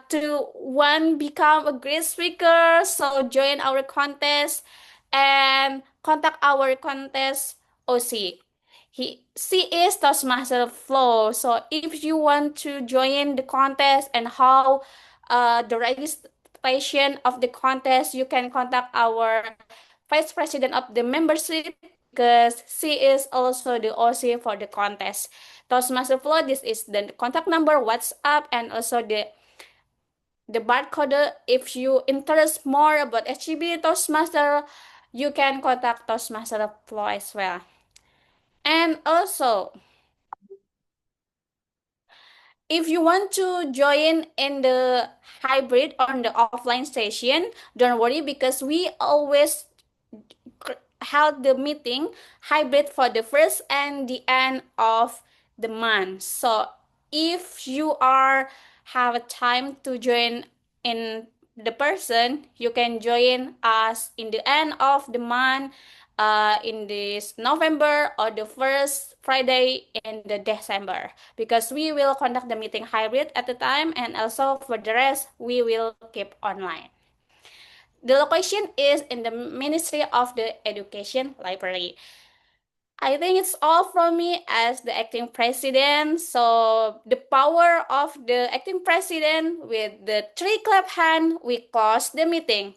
to one become a great speaker, so join our contest and contact our contest OC. She is Toastmaster Flow. So if you want to join the contest and how the participation of the contest, you can contact our vice president of the membership because she is also the OC for the contest. Toastmaster Flow, this is the contact number, WhatsApp, and also the barcode. If you interest more about HGB Toastmaster, you can contact Toastmaster Flow as well. And also, if you want to join in the hybrid or the offline session, don't worry because we always held the meeting hybrid for the first and the end of the month. So if you have a time to join in the person, you can join us in the end of the month, in this November or the first Friday in the December, because we will conduct the meeting hybrid at the time, and also for the rest we will keep online. The location is in the Ministry of the Education Library. I think it's all from me as the acting president. So the power of the acting president, with the 3 clap hand, we close the meeting.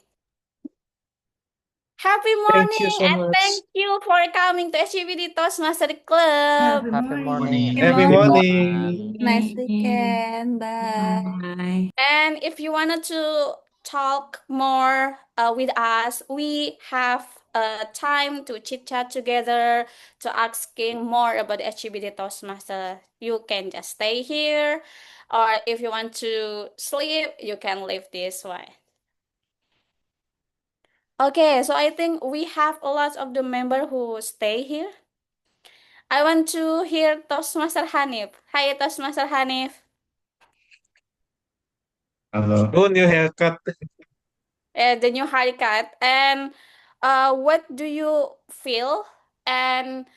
Happy Thank you morning so and much. thank you for coming to SCBD Toastmaster Club. Happy morning. Happy morning. Nice weekend. Bye. And if you wanted to talk more with us, we have time to chit chat together, to asking more about the HGBT Toastmaster. You can just stay here, or if you want to sleep, you can leave this way. Okay, so I think we have a lot of the member who stay here. I want to hear Toastmaster Hanif. Hi, Toastmaster Hanif. Hello. Oh, new haircut. The new haircut. And what do you feel? And